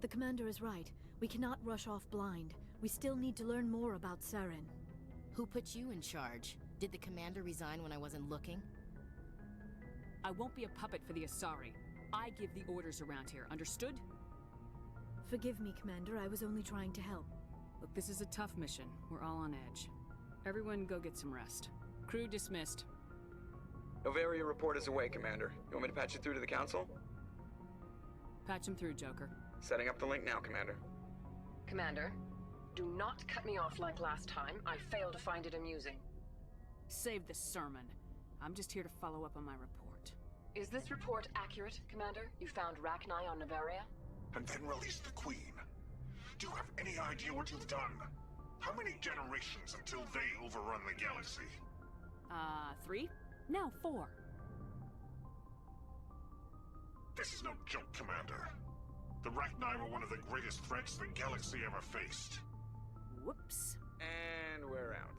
E: The Commander is right. We cannot rush off blind. We still need to learn more about Saren.
S: Who put you in charge? Did the Commander resign when I wasn't looking?
B: I won't be a puppet for the Asari. I give the orders around here, understood?
E: Forgive me, Commander. I was only trying to help.
B: Look, this is a tough mission. We're all on edge. Everyone go get some rest. Crew dismissed.
T: Noveria report is away, Commander. You want me to patch you through to the Council?
B: Patch him through, Joker.
T: Setting up the link now, Commander.
U: Commander, do not cut me off like last time. I failed to find it amusing.
B: Save the sermon. I'm just here to follow up on my report.
U: Is this report accurate, Commander? You found Rachni on Noveria?
F: And then release the Queen. Do you have any idea what you've done? How many generations until they overrun the galaxy?
B: 3? Now 4.
F: This is no joke, Commander. The Rachni were one of the greatest threats the galaxy ever faced.
B: Whoops.
T: And we're out.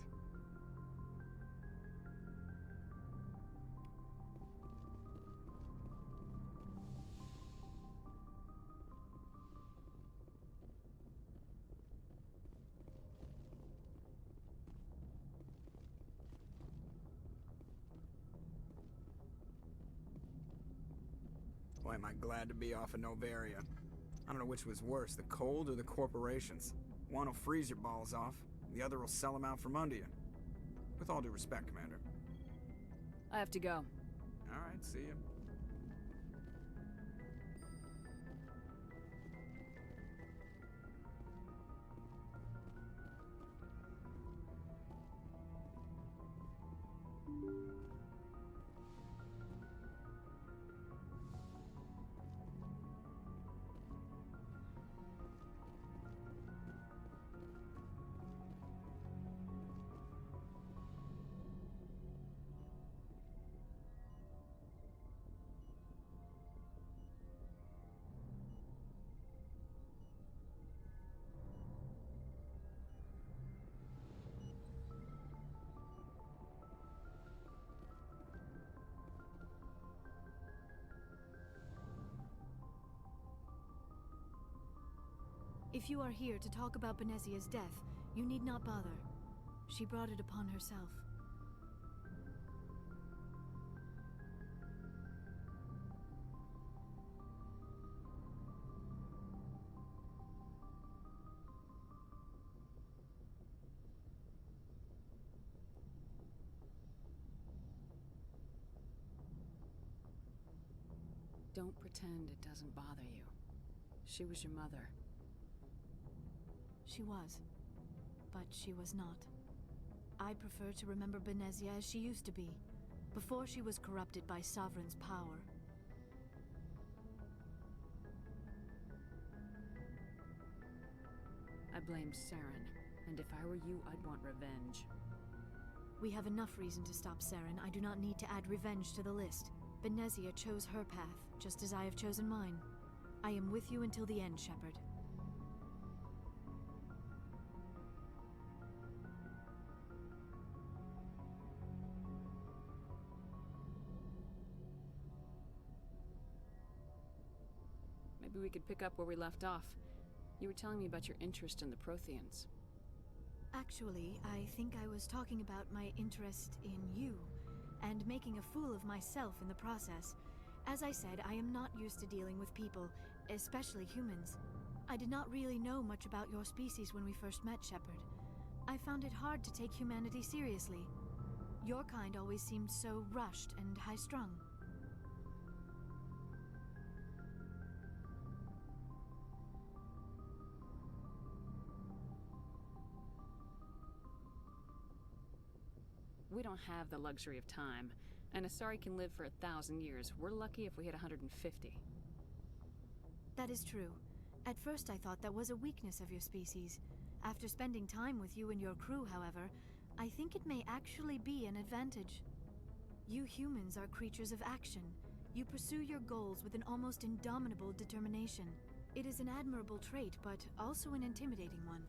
V: Boy, am I glad to be off of Noveria. I don't know which was worse, the cold or the corporations. One will freeze your balls off, the other will sell them out from under you. With all due respect, Commander.
B: I have to go.
V: All right, see you.
E: If you are here to talk about Benezia's death, you need not bother. She brought it upon herself.
B: Don't pretend it doesn't bother you. She was your mother.
E: She was. But she was not. I prefer to remember Benezia as she used to be, before she was corrupted by Sovereign's power.
B: I blamed Saren, and if I were you, I'd want revenge.
E: We have enough reason to stop Saren. I do not need to add revenge to the list. Benezia chose her path, just as I have chosen mine. I am with you until the end, Shepard.
B: Maybe we could pick up where we left off. You were telling me about your interest in the Protheans.
E: Actually, I think I was talking about my interest in you, and making a fool of myself in the process. As I said, I am not used to dealing with people, especially humans. I did not really know much about your species when we first met, Shepard. I found it hard to take humanity seriously. Your kind always seemed so rushed and high-strung.
B: We don't have the luxury of time. An Asari can live for 1,000 years. We're lucky if we hit 150.
E: That is true. At first I thought that was a weakness of your species. After spending time with you and your crew, however, I think it may actually be an advantage. You humans are creatures of action. You pursue your goals with an almost indomitable determination. It is an admirable trait, but also an intimidating one.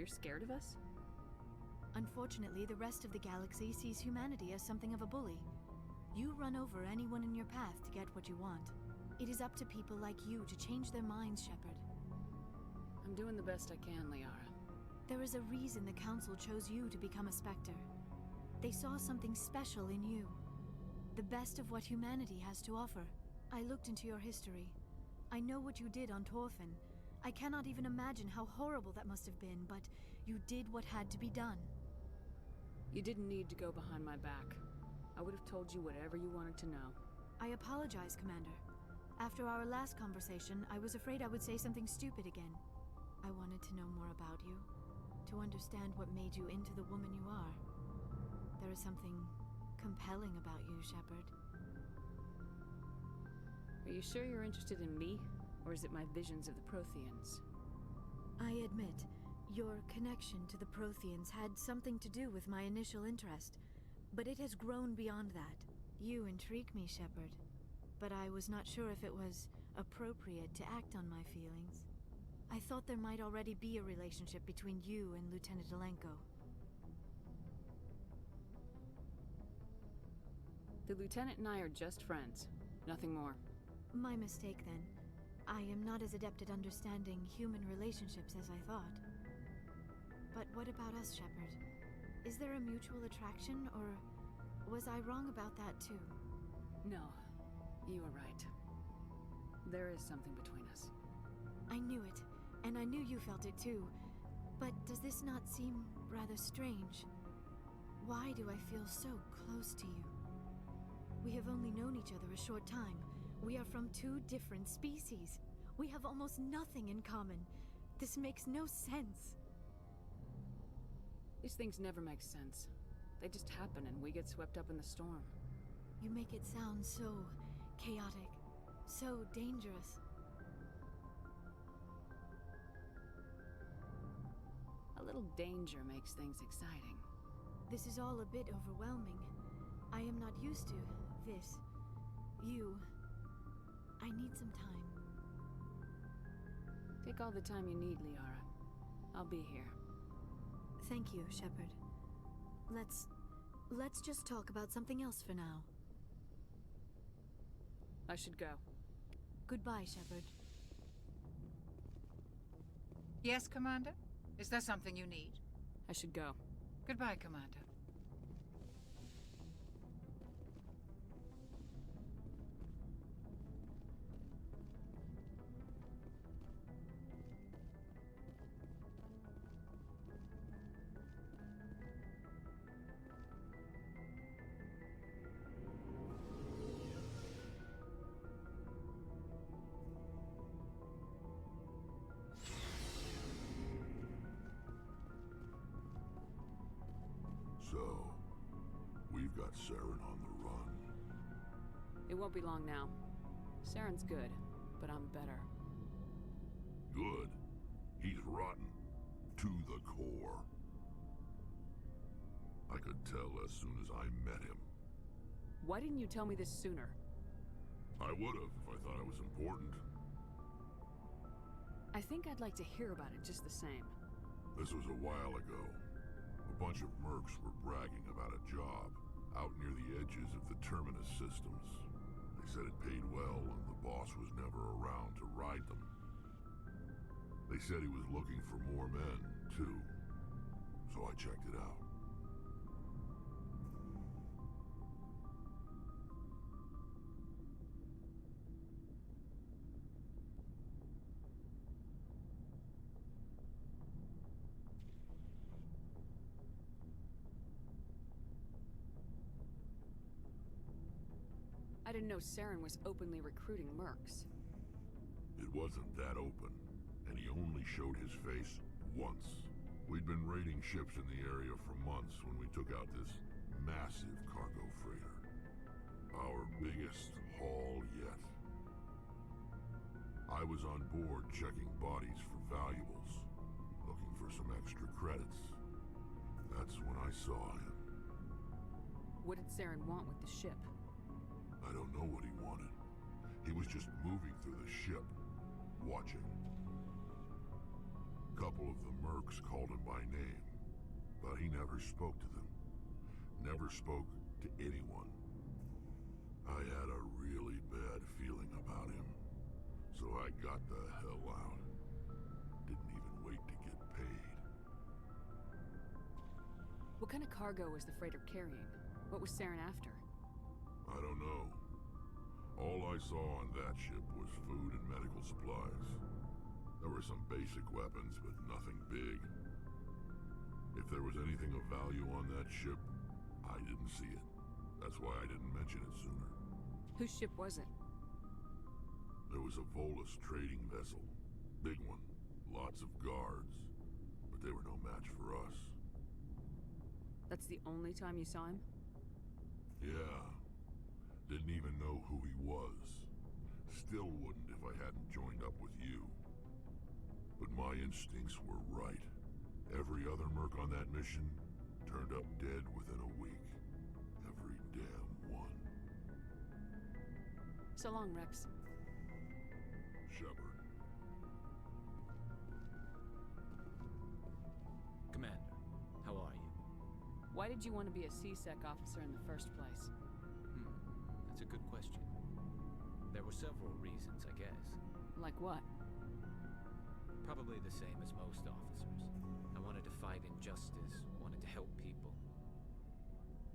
B: You're scared of us?
E: Unfortunately, the rest of the galaxy sees humanity as something of a bully. You run over anyone in your path to get what you want. It is up to people like you to change their minds, Shepard.
B: I'm doing the best I can, Liara.
E: There is a reason the Council chose you to become a Spectre. They saw something special in you. The best of what humanity has to offer. I looked into your history. I know what you did on Torfin. I cannot even imagine how horrible that must have been, but you did what had to be done.
B: You didn't need to go behind my back. I would have told you whatever you wanted to know.
E: I apologize, Commander. After our last conversation, I was afraid I would say something stupid again. I wanted to know more about you, to understand what made you into the woman you are. There is something compelling about you, Shepard.
B: Are you sure you're interested in me, or is it my visions of the Protheans?
E: I admit, your connection to the Protheans had something to do with my initial interest, but it has grown beyond that. You intrigue me, Shepard, but I was not sure if it was appropriate to act on my feelings. I thought there might already be a relationship between you and Lieutenant Zallgo.
B: The Lieutenant and I are just friends, nothing more.
E: My mistake, then. I am not as adept at understanding human relationships as I thought. But what about us, Shepard? Is there a mutual attraction, or was I wrong about that too?
B: No, you were right. There is something between us.
E: I knew it, and I knew you felt it too. But does this not seem rather strange? Why do I feel so close to you? We have only known each other a short time. We are from two different species. We have almost nothing in common. This makes no sense.
B: These things never make sense. They just happen and we get swept up in the storm.
E: You make it sound so chaotic, so dangerous.
B: A little danger makes things exciting.
E: This is all a bit overwhelming. I am not used to this. You. I need some time.
B: Take all the time you need, Liara. I'll be here.
E: Thank you, Shepard. Let's just talk about something else for now.
B: I should go.
E: Goodbye, Shepard.
C: Yes, Commander? Is there something you need?
B: I should go.
C: Goodbye, Commander.
F: So, we've got Saren on the run.
B: It won't be long now. Saren's good, but I'm better.
F: Good. He's rotten. To the core. I could tell as soon as I met him.
B: Why didn't you tell me this sooner?
F: I would've if I thought it was important.
B: I think I'd like to hear about it just the same.
F: This was a while ago. A bunch of mercs were bragging about a job out near the edges of the Terminus systems. They said it paid well and the boss was never around to ride them. They said he was looking for more men, too. So I checked it out.
B: I didn't know Saren was openly recruiting mercs.
F: It wasn't that open, and he only showed his face once. We'd been raiding ships in the area for months when we took out this massive cargo freighter. Our biggest haul yet. I was on board checking bodies for valuables, looking for some extra credits. That's when I saw him.
B: What did Saren want with the ship?
F: I don't know what he wanted. He was just moving through the ship, watching. couple of the mercs called him by name, but he never spoke to them. Never spoke to anyone. I had a really bad feeling about him, so I got the hell out. Didn't even wait to get paid.
B: What kind of cargo was the freighter carrying? What was Saren after?
F: I don't know. All I saw on that ship was food and medical supplies. There were some basic weapons, but nothing big. If there was anything of value on that ship, I didn't see it. That's why I didn't mention it sooner.
B: Whose ship was it?
F: There was a Volus trading vessel. Big one. Lots of guards. But they were no match for us.
B: That's the only time you saw him?
F: Yeah. Didn't even know who he was. Still wouldn't if I hadn't joined up with you. But my instincts were right. Every other merc on that mission turned up dead within a week. Every damn one.
B: So long, Rex.
F: Shepard.
N: Commander, how are you?
B: Why did you want to be a C-Sec officer in the first place?
N: That's a good question. There were several reasons, I guess.
B: Like what?
N: Probably the same as most officers. I wanted to fight injustice, wanted to help people.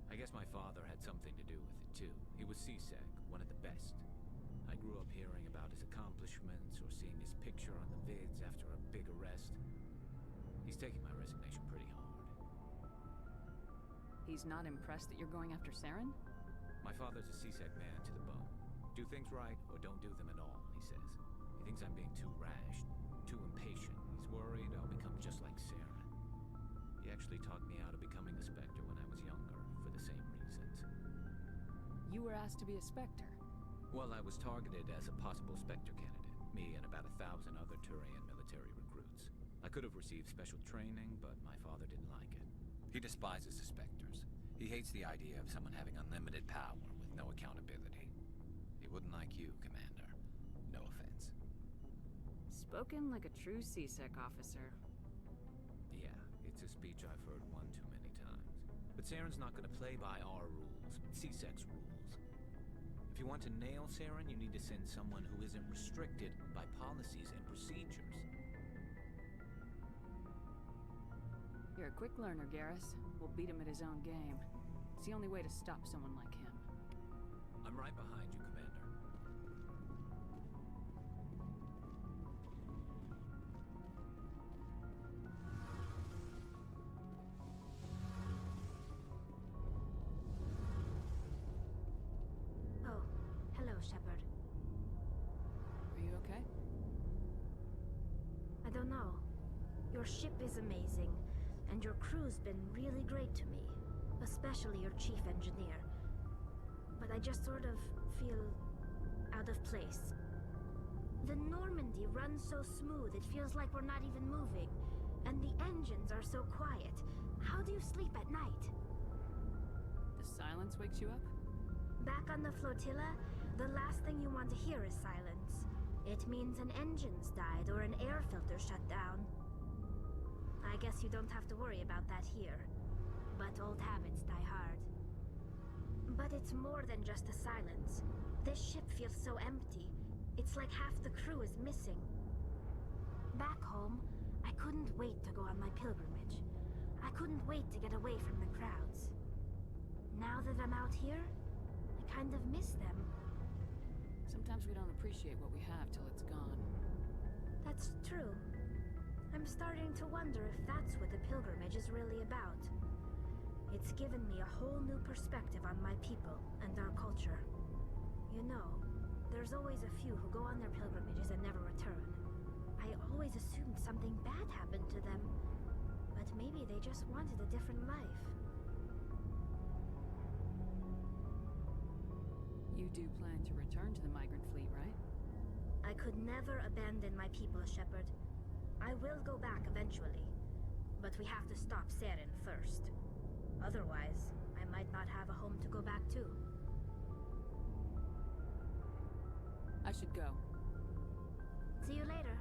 N: I guess my father had something to do with it too. He was C-Sec, one of the best. I grew up hearing about his accomplishments or seeing his picture on the vids after a big arrest. He's taking my resignation pretty hard.
B: He's not impressed that you're going after Saren?
N: My father's a C-Sec man to the bone. Do things right or don't do them at all, he says. He thinks I'm being too rash, too impatient. He's worried I'll become just like Saren. He actually talked me out of becoming a Spectre when I was younger, for the same reasons.
B: You were asked to be a Spectre?
N: Well, I was targeted as a possible Spectre candidate. Me and about 1,000 other Turian military recruits. I could have received special training, but my father didn't like it. He despises the Spectres. He hates the idea of someone having unlimited power with no accountability. He wouldn't like you, Commander. No offense.
B: Spoken like a true C-Sec officer.
N: Yeah, it's a speech I've heard one too many times. But Saren's not gonna play by our rules, C-Sec's rules. If you want to nail Saren, you need to send someone who isn't restricted by policies and procedures.
B: You're a quick learner, Garrus. We'll beat him at his own game. It's the only way to stop someone like him.
N: I'm right behind you, Commander.
E: Oh, hello, Shepard.
B: Are you okay?
E: I don't know. Your ship is amazing, and your crew's been really great to me. Especially your chief engineer. But I just sort of feel out of place. The Normandy runs so smooth it feels like we're not even moving. And the engines are so quiet. How do you sleep at night?
B: The silence wakes you up?
E: Back on the flotilla, the last thing you want to hear is silence. It means an engine's died or an air filter shut down. I guess you don't have to worry about that here. But old habits die hard. But it's more than just the silence. This ship feels so empty. It's like half the crew is missing. Back home, I couldn't wait to go on my pilgrimage. I couldn't wait to get away from the crowds. Now that I'm out here, I kind of miss them.
B: Sometimes we don't appreciate what we have till it's gone.
E: That's true. I'm starting to wonder if that's what the pilgrimage is really about. It's given me a whole new perspective on my people and our culture. You know, there's always a few who go on their pilgrimages and never return. I always assumed something bad happened to them, but maybe they just wanted a different life.
B: You do plan to return to the migrant fleet, right?
E: I could never abandon my people, Shepard. I will go back eventually, but we have to stop Saren first. Otherwise, I might not have a home to go back to.
B: I should go.
E: See you later.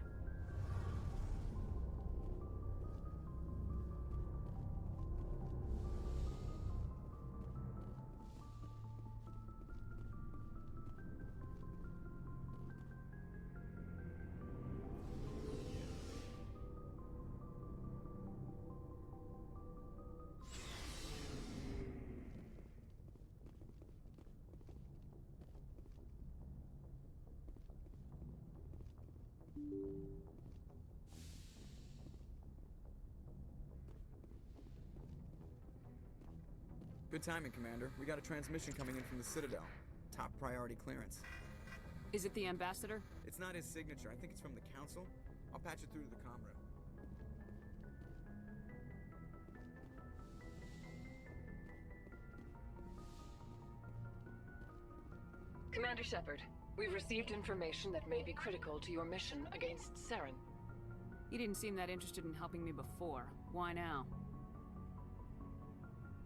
V: Good timing, Commander. We got a transmission coming in from the Citadel. Top priority clearance.
B: Is it the ambassador?
V: It's not his signature. I think it's from the Council. I'll patch it through to the comm room.
U: Commander Shepard, we've received information that may be critical to your mission against Saren.
B: You didn't seem that interested in helping me before. Why now?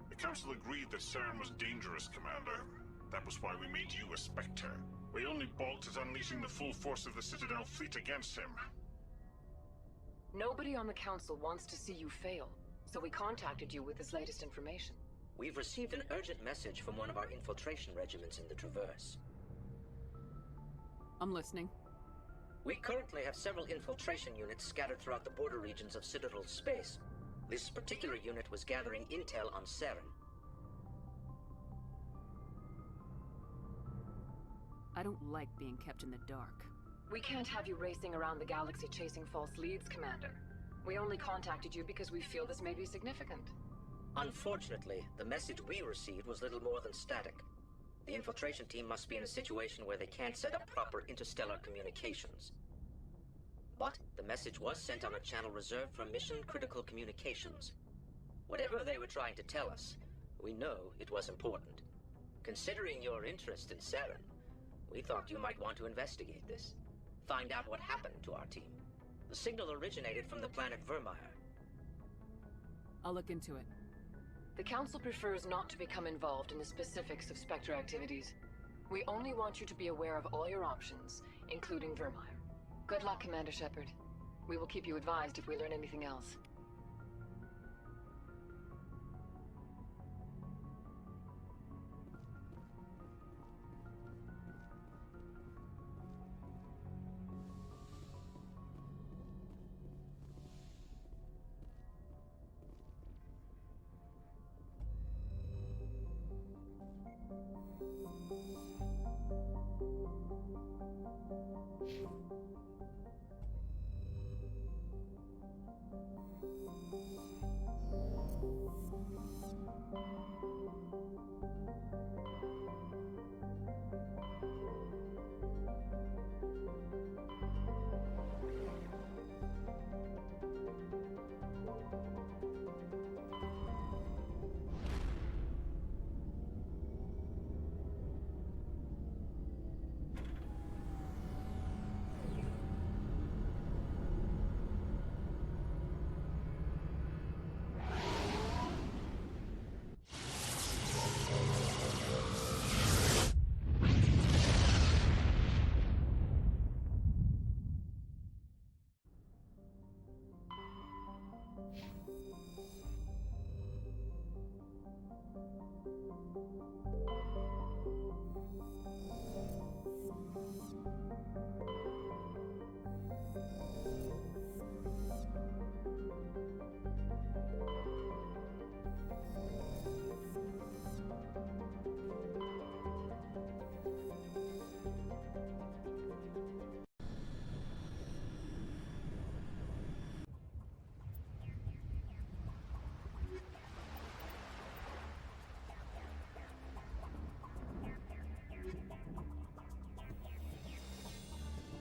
F: The Council agreed that Saren was dangerous, Commander. That was why we made you a Spectre. We only balked at unleashing the full force of the Citadel fleet against him.
U: Nobody on the Council wants to see you fail, so we contacted you with this latest information.
G: We've received an urgent message from one of our infiltration regiments in the Traverse.
B: I'm listening.
G: We currently have several infiltration units scattered throughout the border regions of Citadel space. This particular unit was gathering intel on Saren.
B: I don't like being kept in the dark.
U: We can't have you racing around the galaxy chasing false leads, Commander. We only contacted you because we feel this may be significant.
G: Unfortunately, the message we received was little more than static. The infiltration team must be in a situation where they can't set up proper interstellar communications. But the message was sent on a channel reserved for mission-critical communications. Whatever they were trying to tell us, we know it was important. Considering your interest in Saren, we thought you might want to investigate this. Find out what happened to our team. The signal originated from the planet Virmire.
B: I'll look into it.
U: The Council prefers not to become involved in the specifics of Spectre activities. We only want you to be aware of all your options, including Virmire. Good luck, Commander Shepard. We will keep you advised if we learn anything else.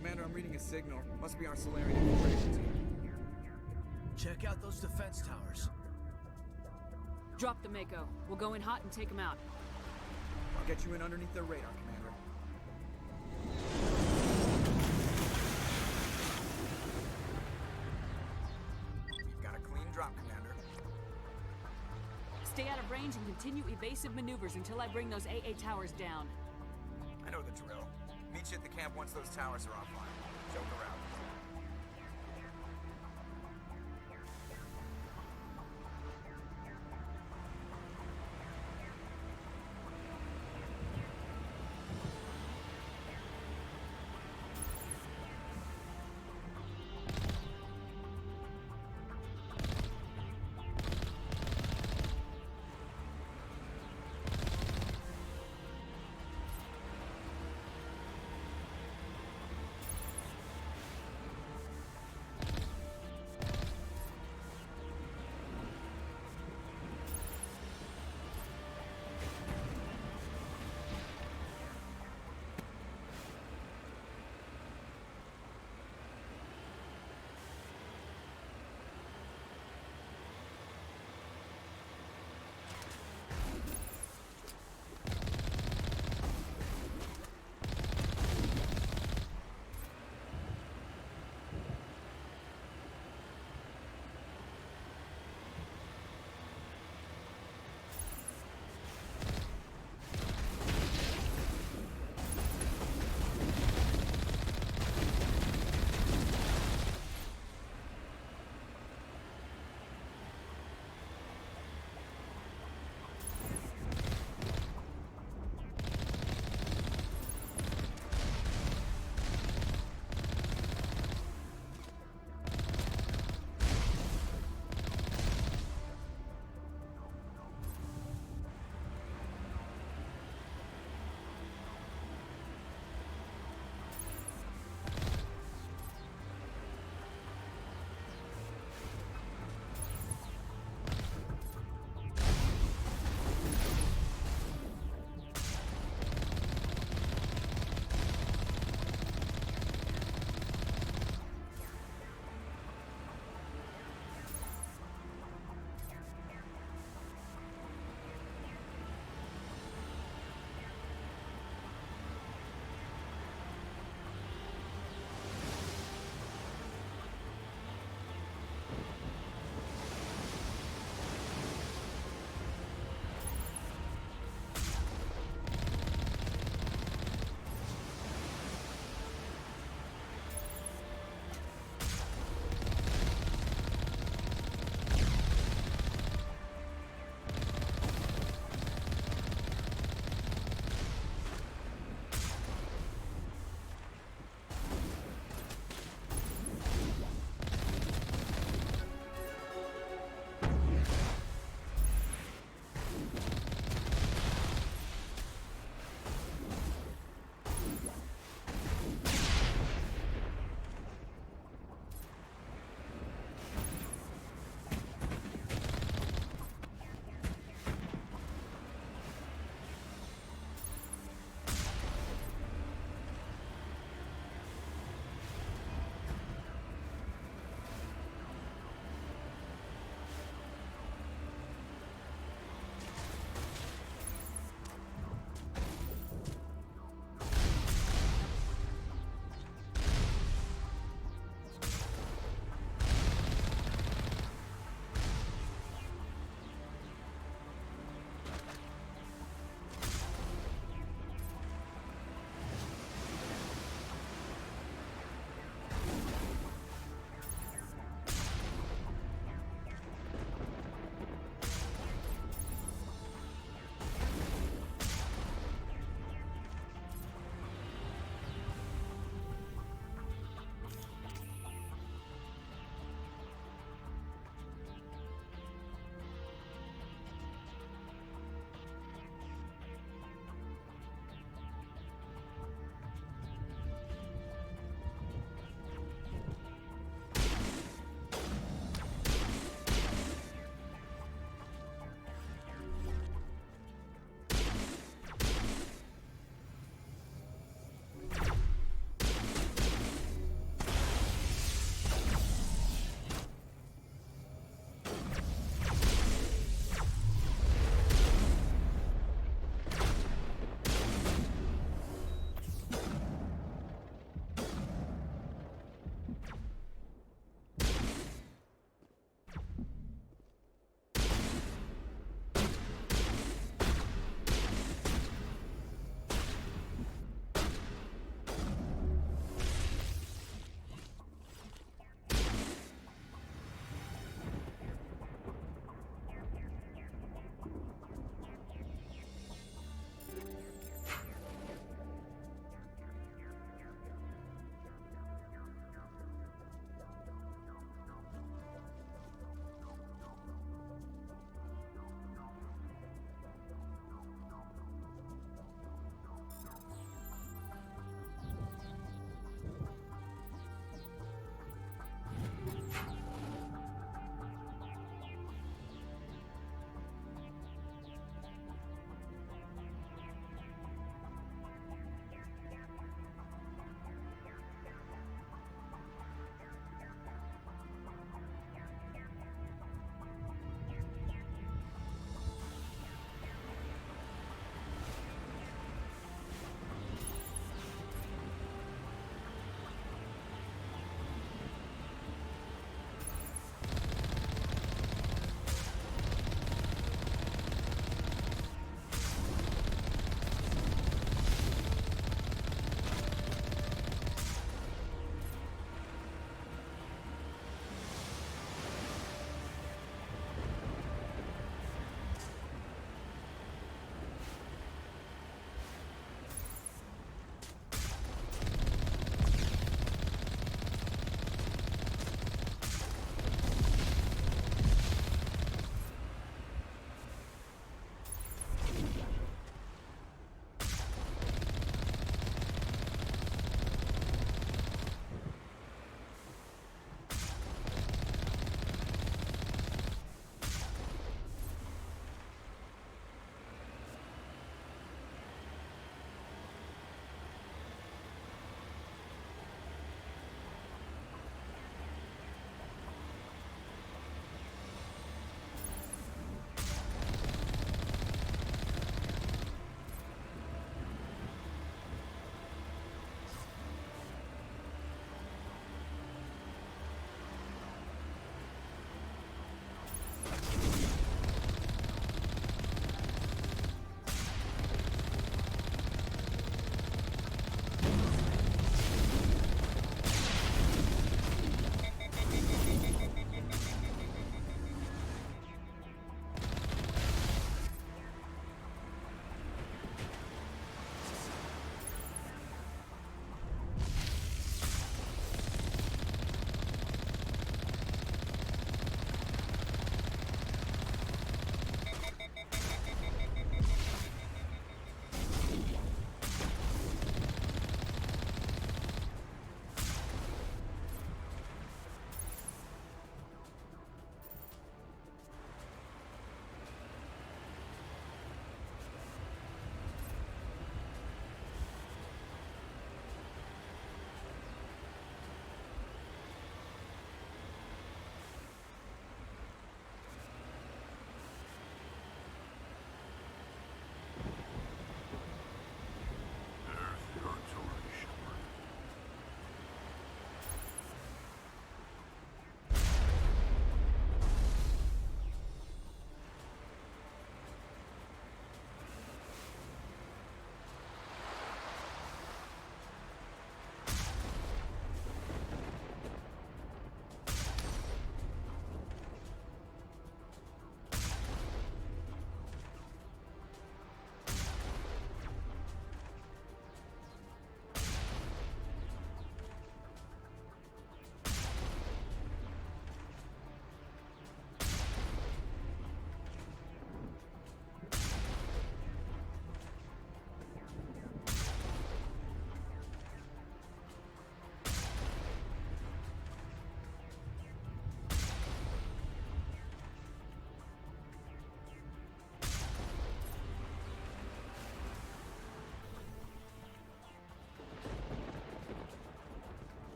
V: Commander, I'm reading a signal. Must be our Solarian infiltration team.
I: Check out those defense towers.
B: Drop the Mako. We'll go in hot and take them out.
V: I'll get you in underneath their radar, Commander. You've got a clean drop, Commander.
B: Stay out of range and continue evasive maneuvers until I bring those AA towers down.
V: I know the drill. Meet you at the camp once those towers are offline. Joke around.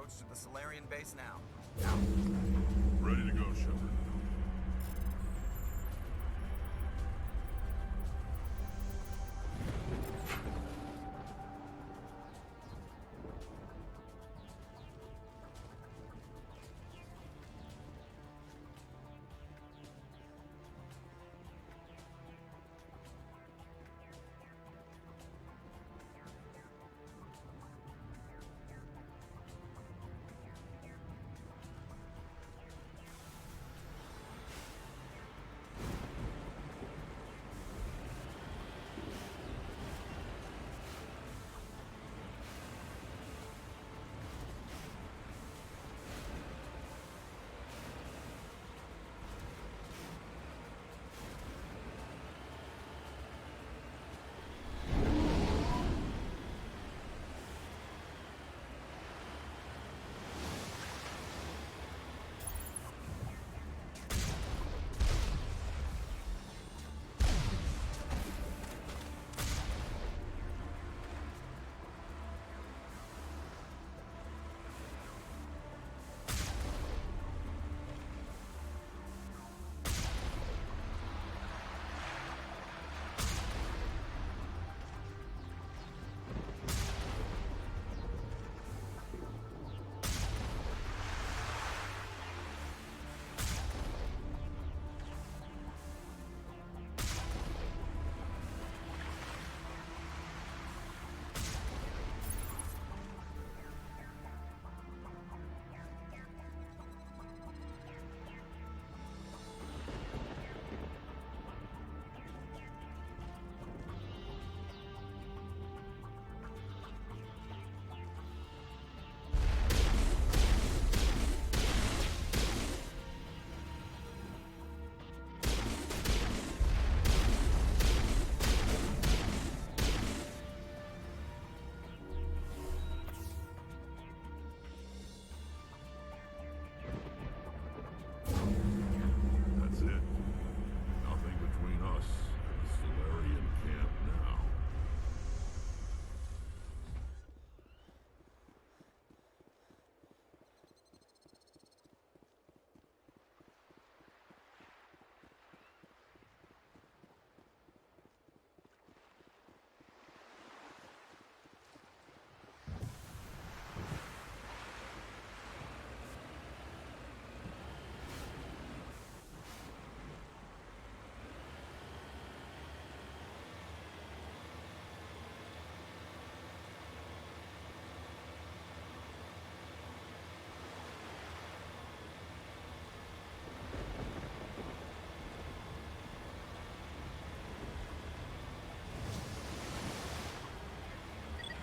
V: approach to the Solarian base now.
F: Ready to go, Shepard.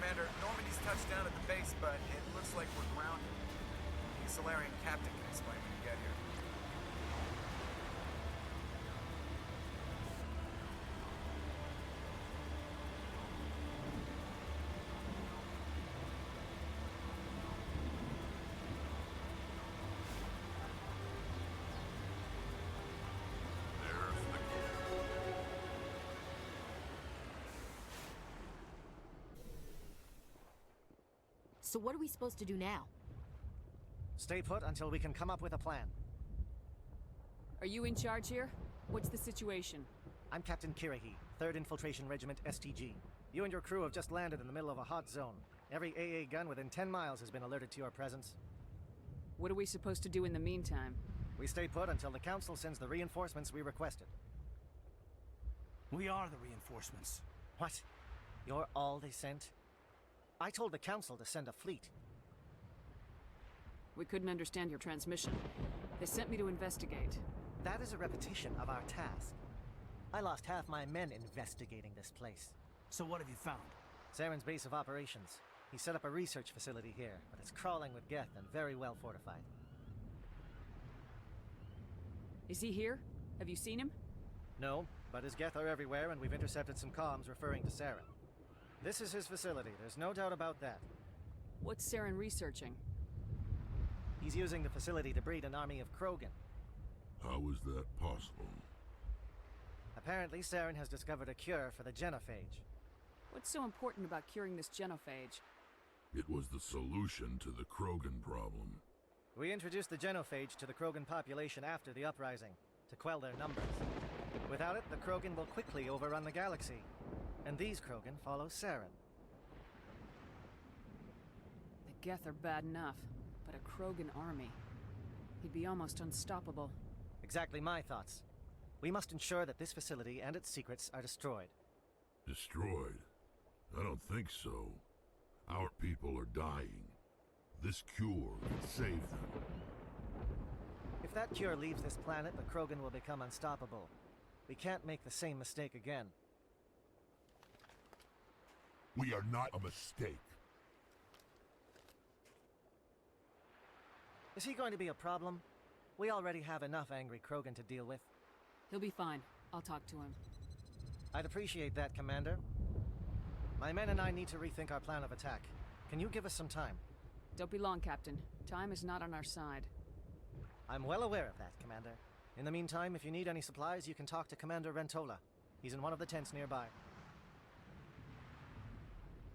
V: Commander, Normandy's touched down at the base, but it looks like we're grounded. The Solarian captain can explain when you get here.
S: So what are we supposed to do now?
J: Stay put until we can come up with a plan.
B: Are you in charge here? What's the situation?
J: I'm Captain Kirahi, 3rd Infiltration Regiment STG. You and your crew have just landed in the middle of a hot zone. Every AA gun within 10 miles has been alerted to your presence.
B: What are we supposed to do in the meantime?
J: We stay put until the Council sends the reinforcements we requested.
I: We are the reinforcements.
J: What? You're all they sent? I told the Council to send a fleet.
B: We couldn't understand your transmission. They sent me to investigate.
J: That is a repetition of our task. I lost half my men investigating this place.
I: So what have you found?
J: Saren's base of operations. He set up a research facility here, but it's crawling with Geth and very well fortified.
B: Is he here? Have you seen him?
J: No, but his Geth are everywhere, and we've intercepted some comms referring to Saren. This is his facility, there's no doubt about that.
B: What's Saren researching?
J: He's using the facility to breed an army of Krogan.
F: How is that possible?
J: Apparently, Saren has discovered a cure for the genophage.
B: What's so important about curing this genophage?
M: It was the solution to the Krogan problem.
J: We introduced the genophage to the Krogan population after the uprising, to quell their numbers. Without it, the Krogan will quickly overrun the galaxy. And these Krogan follow Saren.
B: The Geth are bad enough, but a Krogan army. He'd be almost unstoppable.
J: Exactly my thoughts. We must ensure that this facility and its secrets are destroyed.
M: Destroyed? I don't think so. Our people are dying. This cure will save them.
J: If that cure leaves this planet, the Krogan will become unstoppable. We can't make the same mistake again.
M: We are not a mistake.
J: Is he going to be a problem? We already have enough angry Krogan to deal with.
B: He'll be fine. I'll talk to him.
J: I'd appreciate that, Commander. My men and I need to rethink our plan of attack. Can you give us some time?
B: Don't be long, Captain. Time is not on our side.
J: I'm well aware of that, Commander. In the meantime, if you need any supplies, you can talk to Commander Rentola. He's in one of the tents nearby.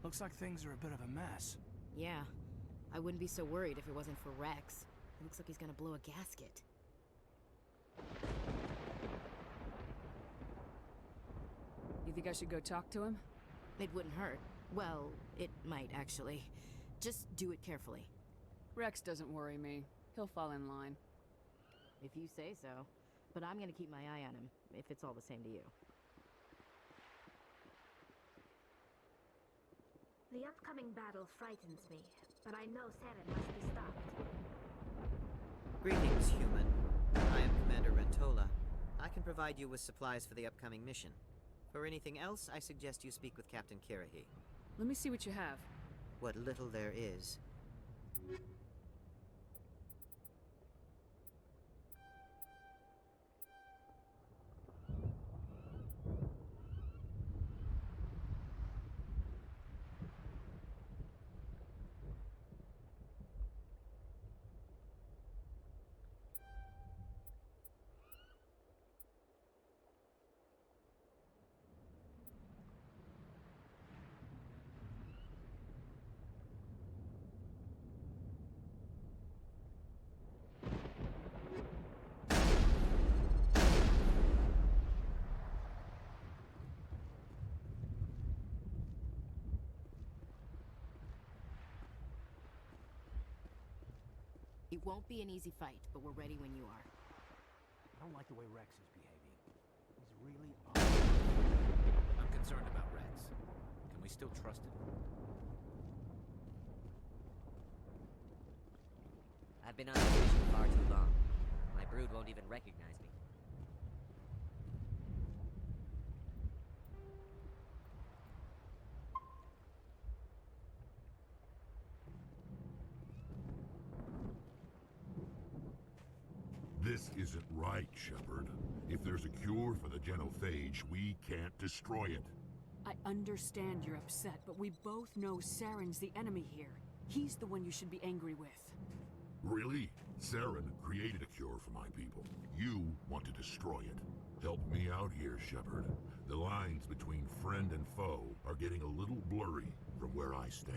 I: Looks like things are a bit of a mess.
S: Yeah. I wouldn't be so worried if it wasn't for Rex. It looks like he's gonna blow a gasket.
B: You think I should go talk to him?
S: It wouldn't hurt. Well, it might, actually. Just do it carefully.
B: Rex doesn't worry me. He'll fall in line.
S: If you say so. But I'm gonna keep my eye on him, if it's all the same to you.
O: The upcoming battle frightens me, but I know Saren must be stopped.
W: Greetings, human. I am Commander Rentola. I can provide you with supplies for the upcoming mission. For anything else, I suggest you speak with Captain Kirahi.
B: Let me see what you have.
W: What little there is.
S: It won't be an easy fight, but we're ready when you are.
I: I don't like the way Rex is behaving. He's really odd.
N: I'm concerned about Rex. Can we still trust him?
X: I've been on this mission far too long. My brood won't even recognize me.
M: This isn't right, Shepard. If there's a cure for the genophage, we can't destroy it.
B: I understand you're upset, but we both know Saren's the enemy here. He's the one you should be angry with.
M: Really? Saren created a cure for my people. You want to destroy it. Help me out here, Shepard. The lines between friend and foe are getting a little blurry from where I stand.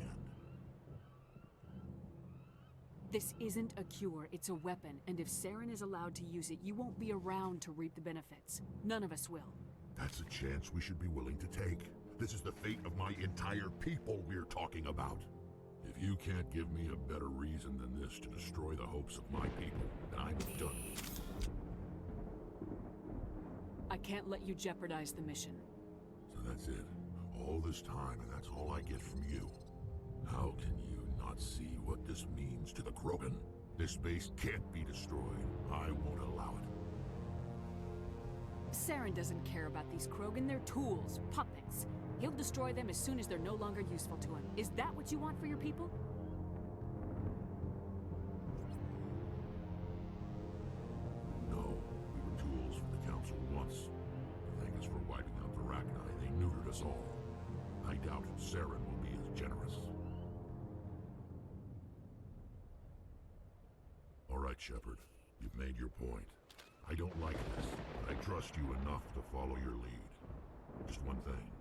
B: This isn't a cure, it's a weapon, and if Saren is allowed to use it, you won't be around to reap the benefits. None of us will.
M: That's a chance we should be willing to take. This is the fate of my entire people we're talking about. If you can't give me a better reason than this to destroy the hopes of my people, then I'm done.
B: I can't let you jeopardize the mission.
M: So that's it. All this time, and that's all I get from you. How can you not see what this means to the Krogan? This base can't be destroyed. I won't allow it.
B: Saren doesn't care about these Krogan. They're tools, puppets. He'll destroy them as soon as they're no longer useful to him. Is that what you want for your people?
M: No, we were tools for the Council once. To thank us for wiping out the Rachni, they neutered us all. I doubt Saren will be as generous. All right, Shepard. You've made your point. I don't like this, but I trust you enough to follow your lead. Just one thing.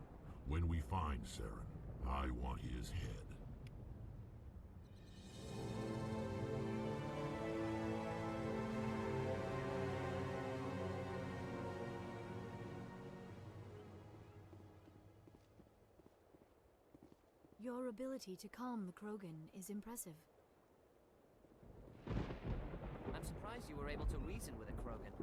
M: When we find Saren, I want his head.
E: Your ability to calm the Krogan is impressive.
X: I'm surprised you were able to reason with a Krogan.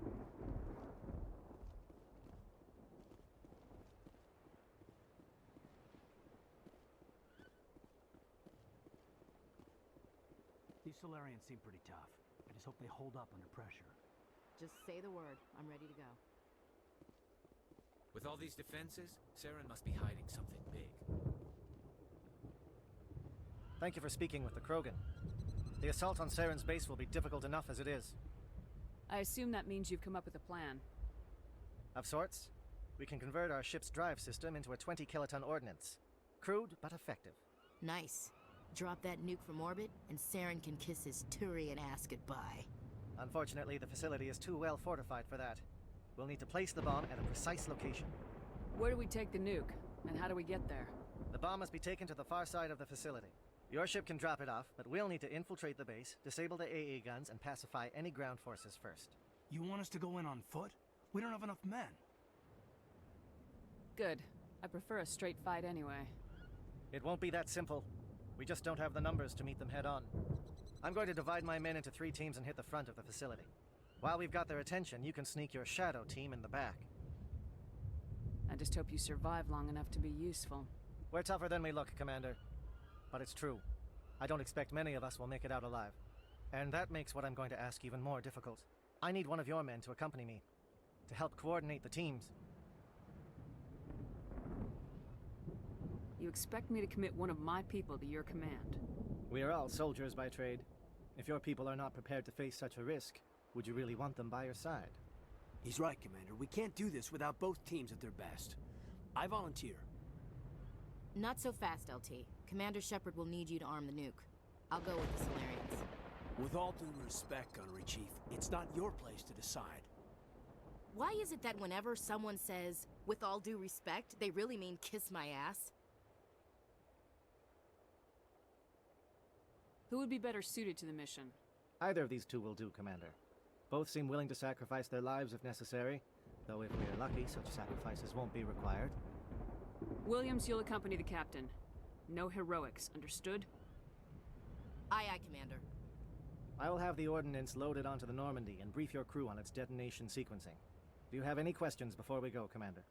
I: These Solarians seem pretty tough. I just hope they hold up under pressure.
S: Just say the word. I'm ready to go.
N: With all these defenses, Saren must be hiding something big.
J: Thank you for speaking with the Krogan. The assault on Saren's base will be difficult enough as it is.
B: I assume that means you've come up with a plan.
J: Of sorts. We can convert our ship's drive system into a 20-kiloton ordnance. Crude, but effective.
S: Nice. Drop that nuke from orbit, and Saren can kiss his Turian ass goodbye.
J: Unfortunately, the facility is too well fortified for that. We'll need to place the bomb at a precise location.
B: Where do we take the nuke? And how do we get there?
J: The bomb must be taken to the far side of the facility. Your ship can drop it off, but we'll need to infiltrate the base, disable the AA guns, and pacify any ground forces first.
I: You want us to go in on foot? We don't have enough men.
B: Good. I prefer a straight fight anyway.
J: It won't be that simple. We just don't have the numbers to meet them head on. I'm going to divide my men into 3 teams and hit the front of the facility. While we've got their attention, you can sneak your shadow team in the back.
B: I just hope you survive long enough to be useful.
J: We're tougher than we look, Commander. But it's true. I don't expect many of us will make it out alive. And that makes what I'm going to ask even more difficult. I need one of your men to accompany me, to help coordinate the teams.
B: You expect me to commit one of my people to your command?
J: We are all soldiers by trade. If your people are not prepared to face such a risk, would you really want them by your side?
I: He's right, Commander. We can't do this without both teams at their best. I volunteer.
S: Not so fast, LT. Commander Shepard will need you to arm the nuke. I'll go with the Solarians.
I: With all due respect, Gunnery Chief, it's not your place to decide.
S: Why is it that whenever someone says, with all due respect, they really mean kiss my ass?
B: Who would be better suited to the mission?
J: Either of these two will do, Commander. Both seem willing to sacrifice their lives if necessary, though if we're lucky, such sacrifices won't be required.
B: Williams, you'll accompany the captain. No heroics, understood?
S: Aye, aye, Commander.
J: I will have the ordnance loaded onto the Normandy and brief your crew on its detonation sequencing. Do you have any questions before we go, Commander?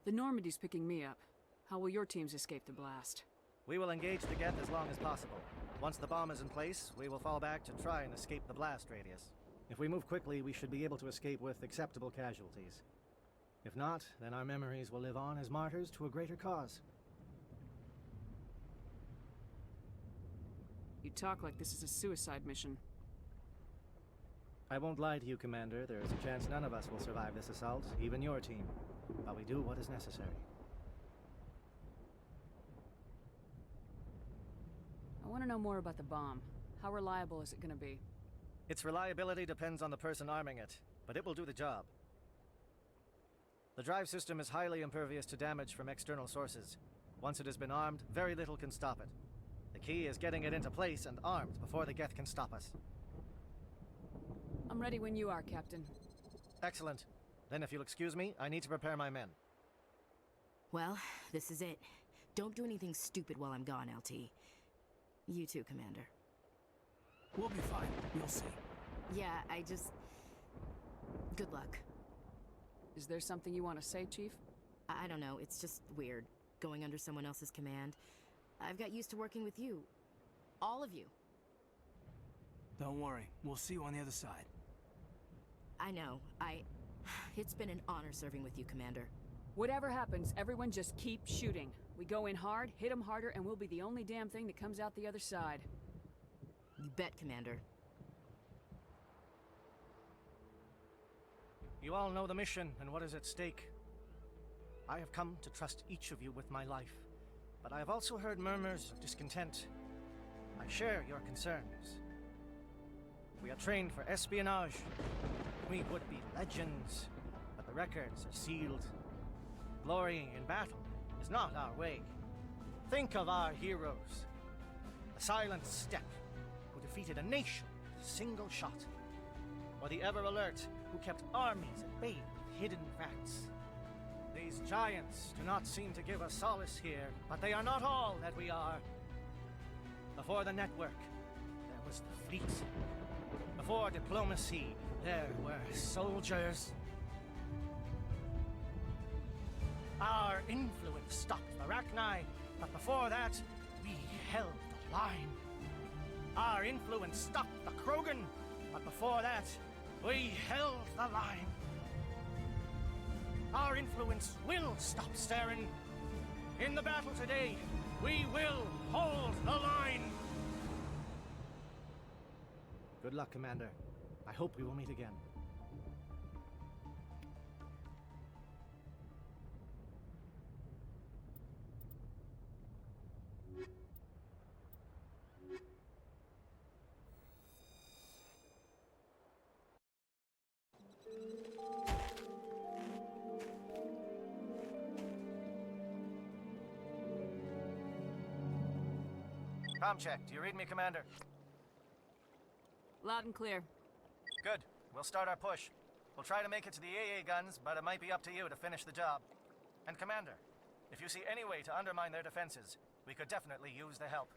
B: The Normandy's picking me up. How will your teams escape the blast?
J: We will engage the Geth as long as possible. Once the bomb is in place, we will fall back to try and escape the blast radius. If we move quickly, we should be able to escape with acceptable casualties. If not, then our memories will live on as martyrs to a greater cause.
B: You talk like this is a suicide mission.
J: I won't lie to you, Commander. There is a chance none of us will survive this assault, even your team. But we do what is necessary.
B: I want to know more about the bomb. How reliable is it going to be?
J: Its reliability depends on the person arming it, but it will do the job. The drive system is highly impervious to damage from external sources. Once it has been armed, very little can stop it. The key is getting it into place and armed before the Geth can stop us.
B: I'm ready when you are, Captain.
J: Excellent. Then if you'll excuse me, I need to prepare my men.
S: Well, this is it. Don't do anything stupid while I'm gone, LT. You too, Commander.
I: We'll be fine. You'll see.
S: Yeah, good luck.
B: Is there something you want to say, Chief?
S: I don't know, it's just weird, going under someone else's command. I've got used to working with you. All of you.
I: Don't worry, we'll see you on the other side.
S: I know, It's been an honor serving with you, Commander.
B: Whatever happens, everyone just keep shooting. We go in hard, hit them harder, and we'll be the only damn thing that comes out the other side.
S: You bet, Commander.
J: You all know the mission and what is at stake. I have come to trust each of you with my life, but I have also heard murmurs of discontent. I share your concerns. We are trained for espionage. We would be legends, but the records are sealed. Glorying in battle is not our way. Think of our heroes. The Silent Step, who defeated a nation with a single shot. Or the Ever Alert, who kept armies at bay with hidden facts. These giants do not seem to give us solace here, but they are not all that we are. Before the network, there was the fleet. Before diplomacy, there were soldiers. Our influence stopped the Rachni, but before that, we held the line. Our influence stopped the Krogan, but before that, we held the line. Our influence will stop Saren. In the battle today, we will hold the line. Good luck, Commander. I hope we will meet again. Comm check. Do you read me, Commander?
B: Loud and clear.
J: Good. We'll start our push. We'll try to make it to the AA guns, but it might be up to you to finish the job. And Commander, if you see any way to undermine their defenses, we could definitely use the help.